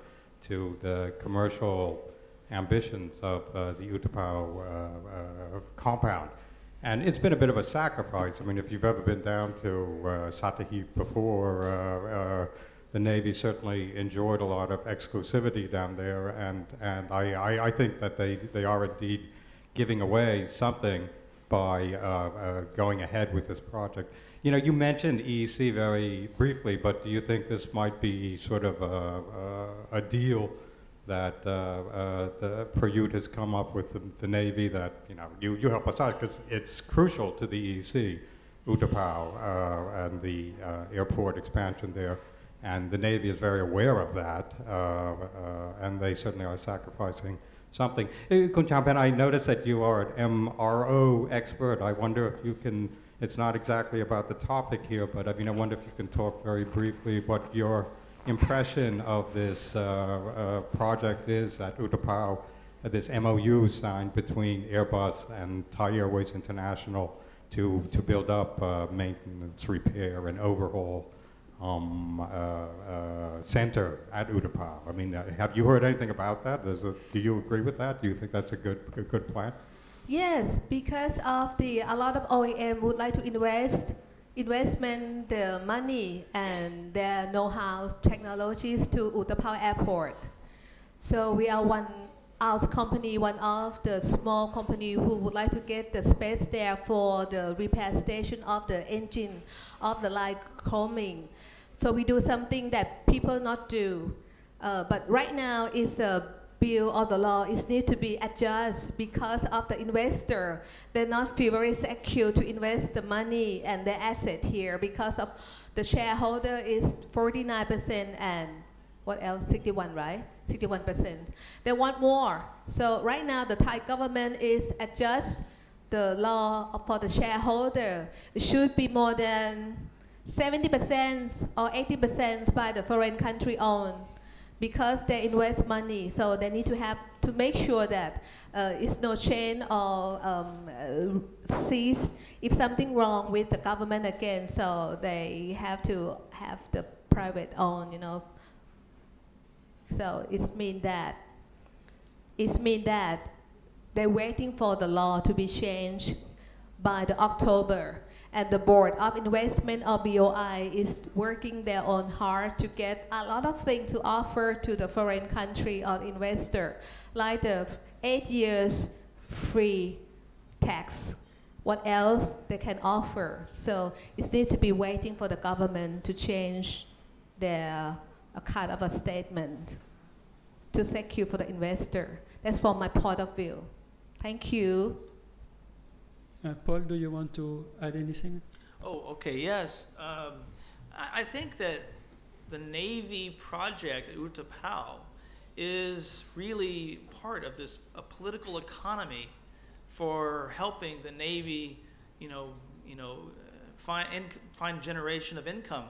to the commercial ambitions of the Utapao compound. And it's been a bit of a sacrifice. I mean, if you've ever been down to Sattahip before, the Navy certainly enjoyed a lot of exclusivity down there, and I think that they are indeed giving away something by going ahead with this project. You know, you mentioned EEC very briefly, but do you think this might be sort of a deal that the Prayut has come up with the Navy that, you know, you help us out, because it's crucial to the EEC, Utapao, and the airport expansion there. And the Navy is very aware of that, and they certainly are sacrificing something. Kun Champan, I noticed that you are an MRO expert. I wonder if you can, it's not exactly about the topic here, but I mean, I wonder if you can talk very briefly what your impression of this project is at Utapao, this MOU signed between Airbus and Thai Airways International to build up maintenance, repair, and overhaul center at Utapao. I mean, have you heard anything about that? Do you agree with that? Do you think that's a good plan? Yes, because of a lot of OEM would like to investment the money and their know-how technologies to Utapao Airport. So we are one of the small company who would like to get the space there for the repair station of the engine of the light combing. So we do something that people not do. But right now it's a bill of the law. It needs to be adjusted because of the investor. They not feel very secure to invest the money and the asset here because of the shareholder is 49% and what else? 61, right? 61%. They want more. So right now the Thai government is adjust the law for the shareholder. It should be more than 70% or 80% by the foreign country owned. because they invest money, so they need to have to make sure that it's no change or cease if something wrong with the government again. So they have to have the private own, you know. So it means that they're waiting for the law to be changed by the October. And the Board of Investment or BOI is working their own hard to get a lot of things to offer to the foreign country or investor, like the 8 years free tax. What else they can offer? So it needs to be waiting for the government to change their kind of a statement to secure for the investor. That's from my point of view. Thank you. Paul, do you want to add anything? Oh, okay, yes. I think that the Navy project at Utapao is really part of this political economy for helping the Navy, find generation of income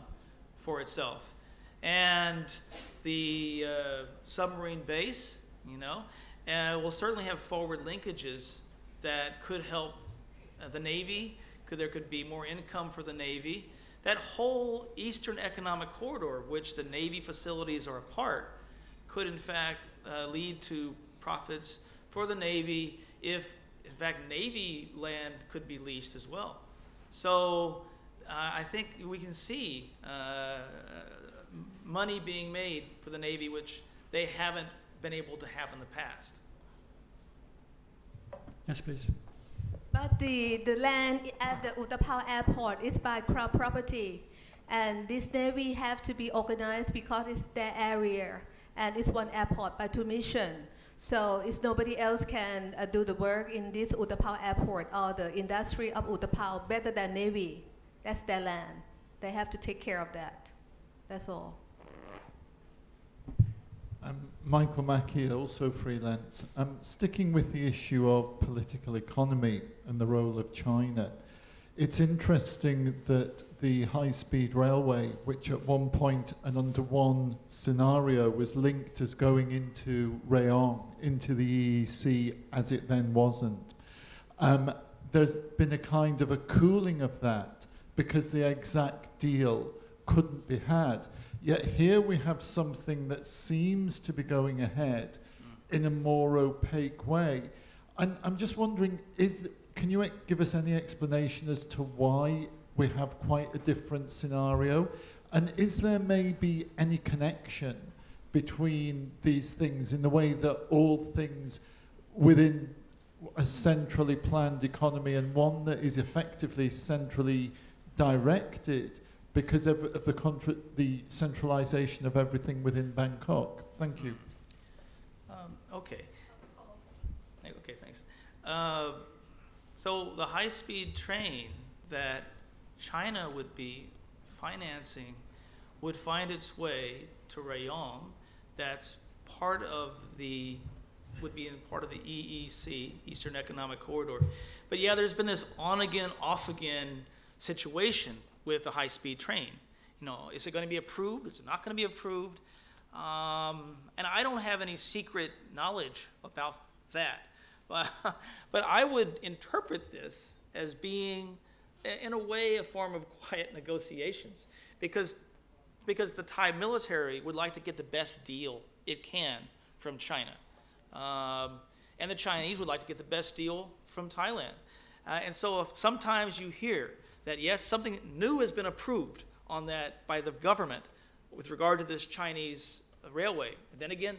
for itself. And the submarine base, will certainly have forward linkages that could help the Navy. There could be more income for the Navy. That whole Eastern Economic Corridor, of which the Navy facilities are a part, could in fact lead to profits for the Navy if, in fact, Navy land could be leased as well. So I think we can see money being made for the Navy, which they haven't been able to have in the past. Yes, please. But the land at the Utapao airport is by crowd property. And this Navy have to be organized because it's their area. And it's one airport by two missions. So it's nobody else can do the work in this Utapao airport or the industry of Utapao better than Navy. That's their land. They have to take care of that. That's all. Michael Mackey, also freelance. Sticking with the issue of political economy and the role of China, it's interesting that the high-speed railway, which at one point and under one scenario was linked as going into Rayong, into the EEC, as it then wasn't, there's been a kind of a cooling of that because the exact deal couldn't be had. Yet here we have something that seems to be going ahead in a more opaque way. And I'm just wondering, can you give us any explanation as to why we have quite a different scenario? And is there maybe any connection between these things in the way that all things within a centrally planned economy and one that is effectively centrally directed because of the centralization of everything within Bangkok? Thank you. Okay. Okay, thanks. So the high-speed train that China would be financing would find its way to Rayong. That's part of would be in part of the EEC, Eastern Economic Corridor. But yeah, there's been this on-again, off-again situation with the high-speed train. Is it going to be approved? Is it not going to be approved? And I don't have any secret knowledge about that. But I would interpret this as being, in a way, a form of quiet negotiations, because the Thai military would like to get the best deal it can from China. And the Chinese would like to get the best deal from Thailand. And so sometimes you hear that, yes, something new has been approved on that by the government with regard to this Chinese railway. And then again,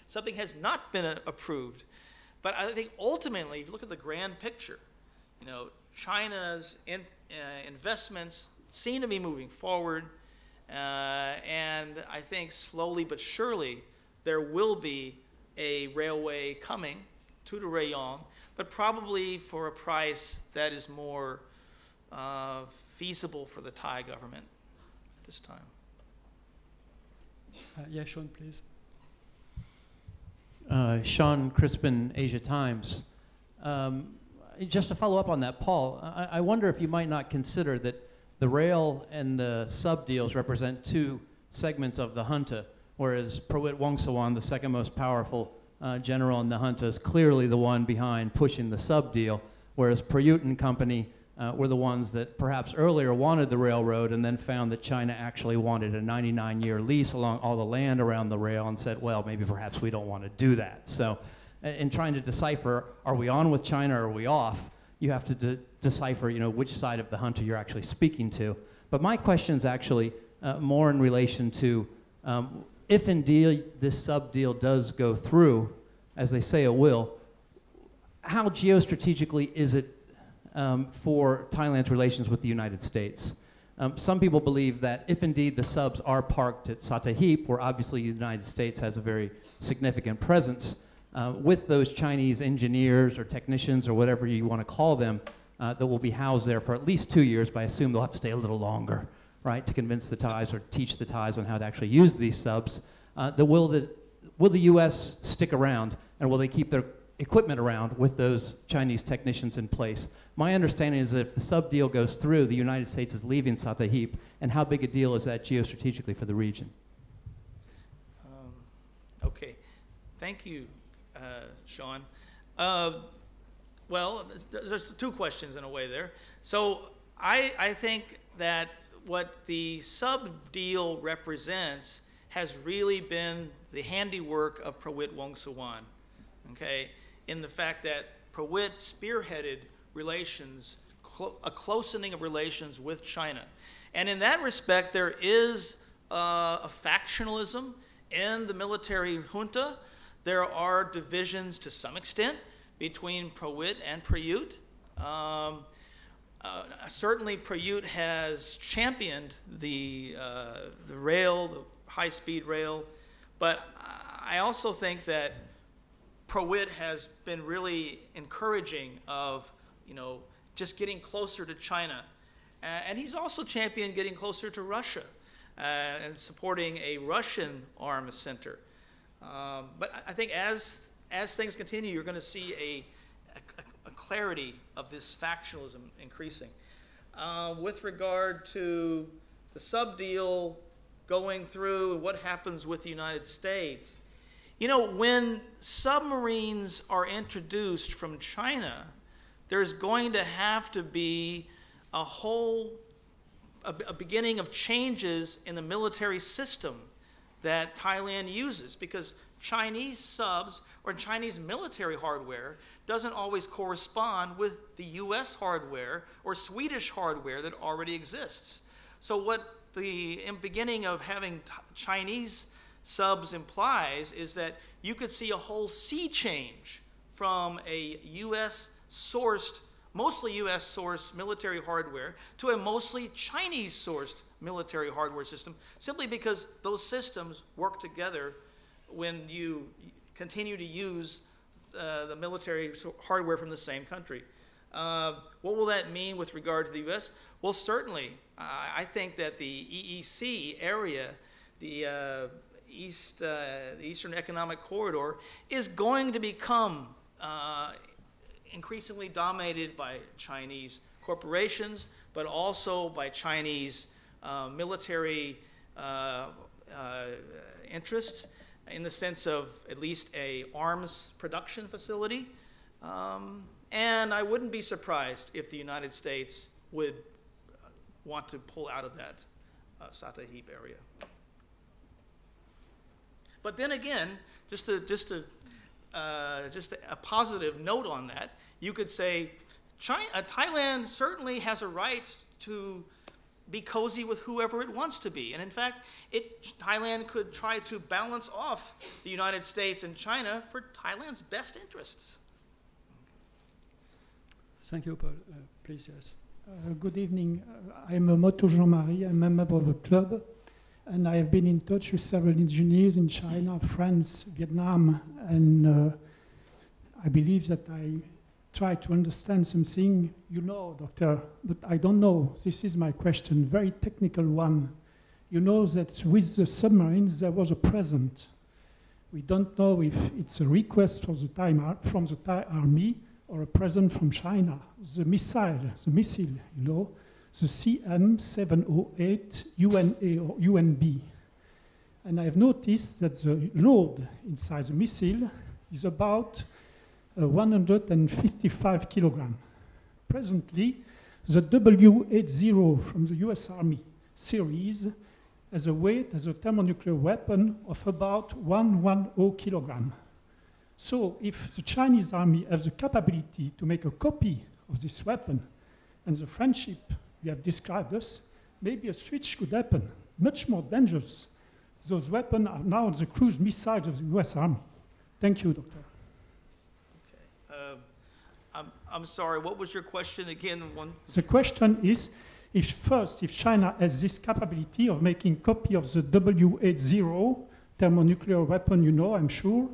something has not been approved. But I think ultimately, if you look at the grand picture, China's investments seem to be moving forward. And I think slowly but surely there will be a railway coming to the Rayong, but probably for a price that is more feasible for the Thai government at this time. Yeah, Sean, please. Sean Crispin, Asia Times. Just to follow up on that, Paul, I wonder if you might not consider that the rail and the sub deals represent two segments of the junta. whereas Prawit Wongsuwan, the second most powerful general in the junta, is clearly the one behind pushing the sub deal, whereas Prayut and company were the ones that perhaps earlier wanted the railroad and then found that China actually wanted a 99-year lease along all the land around the rail and said, well, maybe perhaps we don't want to do that. So in trying to decipher, are we on with China or are we off, you have to decipher, you know, which side of the junta you're actually speaking to. But my question is actually more in relation to if indeed this sub-deal does go through, as they say it will, how geostrategically is it for Thailand's relations with the United States? Some people believe that if indeed the subs are parked at Sattahip, where obviously the United States has a very significant presence, with those Chinese engineers or technicians or whatever you want to call them, that will be housed there for at least 2 years, but I assume they'll have to stay a little longer, right, to convince the Thais or teach the Thais on how to actually use these subs. Will the U.S. stick around, and will they keep their equipment around with those Chinese technicians in place? My understanding is that if the sub deal goes through, the United States is leaving Sattahip, and how big a deal is that geostrategically for the region? Okay, thank you, Sean. Well, there's two questions in a way there. So I think that what the sub deal represents has really been the handiwork of Prawit Wongsuwan, okay, in the fact that Prawit spearheaded relations, a closening of relations with China. And in that respect, there is a factionalism in the military junta. There are divisions to some extent between Prawit and Prayut. Certainly Prayut has championed the rail, the high-speed rail, but I also think that Prawit has been really encouraging of, you know, just getting closer to China. And he's also championed getting closer to Russia and supporting a Russian arms center. But I think as things continue, you're going to see a clarity of this factionalism increasing. With regard to the sub-deal going through, what happens with the United States, you know, when submarines are introduced from China, there's going to have to be a beginning of changes in the military system that Thailand uses, because Chinese subs or Chinese military hardware doesn't always correspond with the US hardware or Swedish hardware that already exists. So what the beginning of having Chinese subs implies is that you could see a whole sea change from a US sourced, mostly US sourced military hardware to a mostly Chinese sourced military hardware system, simply because those systems work together when you continue to use the military hardware from the same country. What will that mean with regard to the US? Well, certainly, I think that the EEC area, the Eastern Economic Corridor, is going to become increasingly dominated by Chinese corporations, but also by Chinese military interests, in the sense of at least a arms production facility. And I wouldn't be surprised if the United States would want to pull out of that Sattahip area. But then again, just a positive note on that, you could say Thailand certainly has a right to be cozy with whoever it wants to be. And in fact, Thailand could try to balance off the United States and China for Thailand's best interests. Thank you, Paul. Please, yes. Good evening. I'm Moto Jean-Marie. I'm a member of a club, and I have been in touch with several engineers in China, France, Vietnam, and I believe that I try to understand something. You know, Doctor, but I don't know. This is my question, very technical one. You know that with the submarines, there was a present. We don't know if it's a request from the Thai army or a present from China. The missile, you know, the CM708 UNA or UNB. And I've noticed that the load inside the missile is about 155 kilograms. Presently, the W-80 from the US Army series has a weight as a thermonuclear weapon of about 110 kilogram. So if the Chinese army has the capability to make a copy of this weapon and the friendship we have described us, maybe a switch could happen, much more dangerous. Those weapons are now the cruise missiles of the US Army. Thank you, Doctor. Okay. I'm sorry, what was your question again? The question is, if China has this capability of making copy of the W-80 thermonuclear weapon, you know, I'm sure,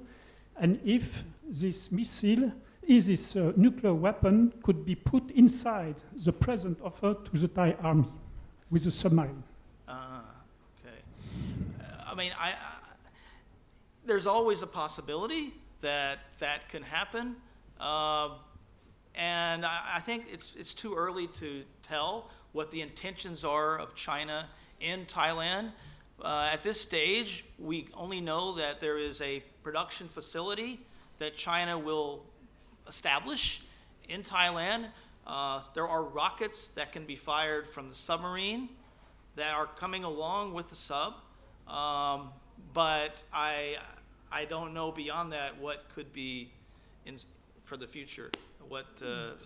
and if this missile, this nuclear weapon could be put inside the present offer to the Thai army with a submarine. Okay. I mean, there's always a possibility that that can happen. And I think it's too early to tell what the intentions are of China in Thailand. At this stage, we only know that there is a production facility that China will establish in Thailand. There are rockets that can be fired from the submarine that are coming along with the sub. But I don't know beyond that what could be for the future, what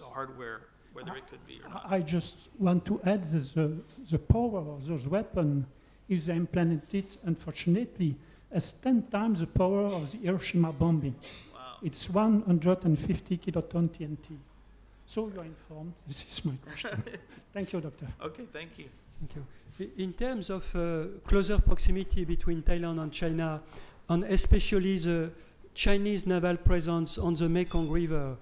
hardware, whether it could be or not. I just want to add that the power of those weapons, if they implement it, unfortunately, has 10 times the power of the Hiroshima bombing. Wow. It's 150 kiloton TNT. So you're informed. This is my question. Thank you, Doctor. Okay, thank you. Thank you. In terms of closer proximity between Thailand and China, and especially the Chinese naval presence on the Mekong River,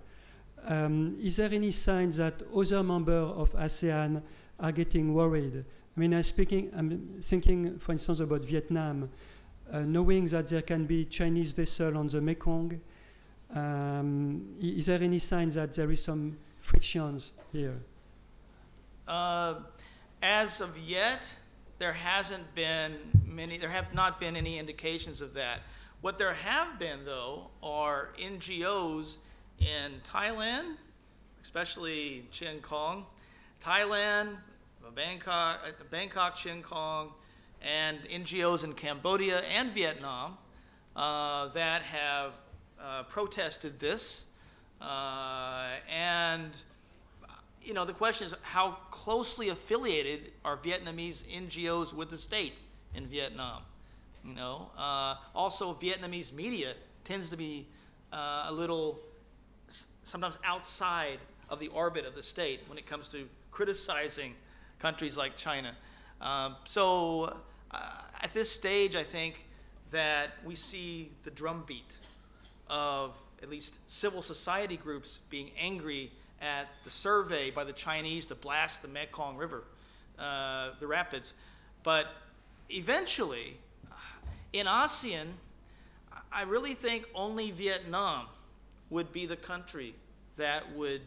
is there any sign that other members of ASEAN are getting worried? I mean, I'm thinking, for instance, about Vietnam, knowing that there can be Chinese vessels on the Mekong. Is there any sign that there is some frictions here? As of yet, there hasn't been many. There have not been any indications of that. What there have been, though, are NGOs in Thailand, especially Chiang Khong, Thailand, Bangkok, Chiang Khong, and NGOs in Cambodia and Vietnam that have protested this. And you know, the question is, how closely affiliated are Vietnamese NGOs with the state in Vietnam? You know, also Vietnamese media tends to be a little sometimes outside of the orbit of the state when it comes to criticizing countries like China. So at this stage, I think that we see the drumbeat of at least civil society groups being angry at the survey by the Chinese to blast the Mekong River, the rapids. But eventually, in ASEAN, I really think only Vietnam would be the country that would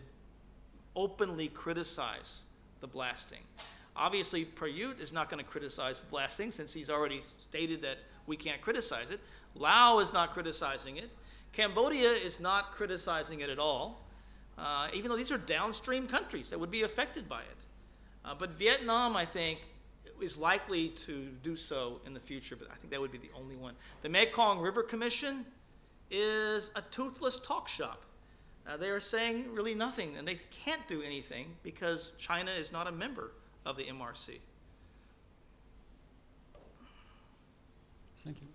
openly criticize the blasting. Obviously, Prayut is not going to criticize the blasting since he's already stated that we can't criticize it. Laos is not criticizing it. Cambodia is not criticizing it at all, even though these are downstream countries that would be affected by it. But Vietnam, I think, is likely to do so in the future, but I think that would be the only one. The Mekong River Commission is a toothless talk shop. They are saying really nothing, and they can't do anything because China is not a member of the MRC. Thank you.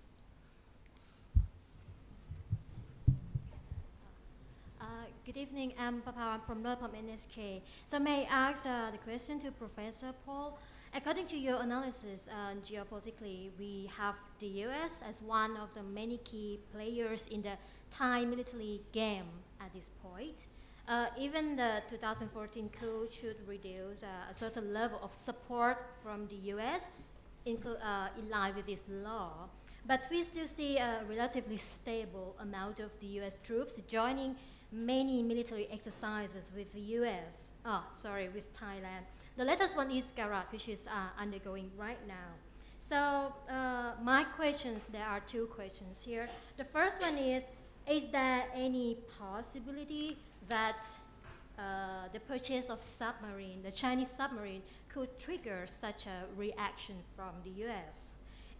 Good evening, I'm Papa from NSK. So may I ask the question to Professor Paul? According to your analysis, geopolitically, we have the US as one of the many key players in the Thai military game at this point. Even the 2014 coup should reduce a certain level of support from the US in line with this law. But we still see a relatively stable amount of the US troops joining many military exercises with the US, with Thailand. The latest one is Garat, which is undergoing right now. So my questions, there are two questions here. The first one is there any possibility that the purchase of submarine, the Chinese submarine, could trigger such a reaction from the US?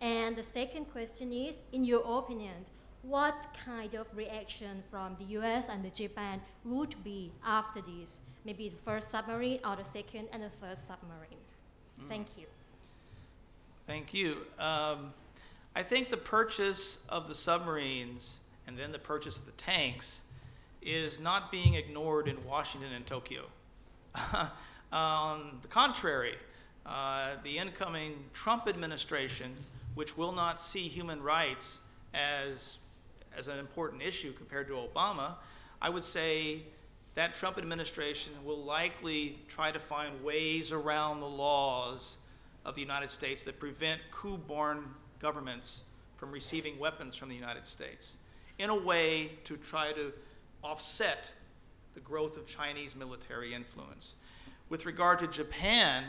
And the second question is, in your opinion, what kind of reaction from the US and the Japan would be after this? Maybe the first submarine or the second and the third submarine? Thank you. Thank you. I think the purchase of the submarines and then the purchase of the tanks is not being ignored in Washington and Tokyo. On the contrary, the incoming Trump administration, which will not see human rights as an important issue compared to Obama, I would say that Trump administration will likely try to find ways around the laws of the United States that prevent coup-born governments from receiving weapons from the United States in a way to try to offset the growth of Chinese military influence. With regard to Japan,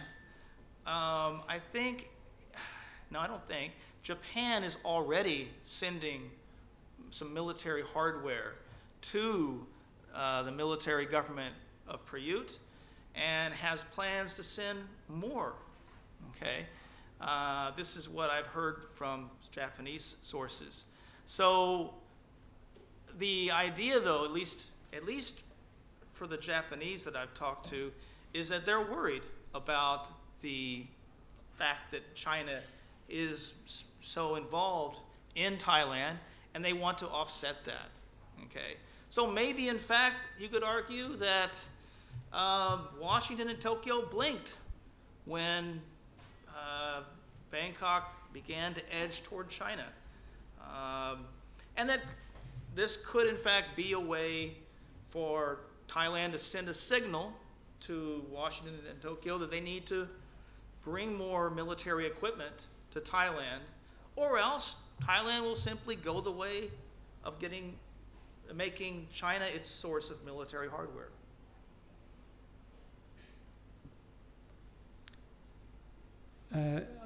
Japan is already sending some military hardware to the military government of Prayut and has plans to send more. Okay, this is what I've heard from Japanese sources. So the idea, though, at least for the Japanese that I've talked to, is that they're worried about the fact that China is so involved in Thailand, and they want to offset that. Okay, so maybe in fact you could argue that Washington and Tokyo blinked when Bangkok began to edge toward China, and that this could in fact be a way for Thailand to send a signal to Washington and Tokyo that they need to bring more military equipment to Thailand, or else Thailand will simply go the way of making China its source of military hardware.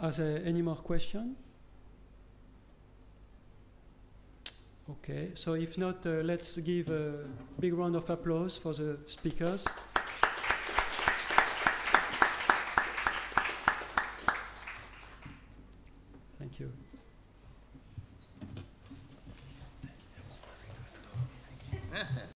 Are there any more questions? Okay, so if not, let's give a big round of applause for the speakers. Thank you.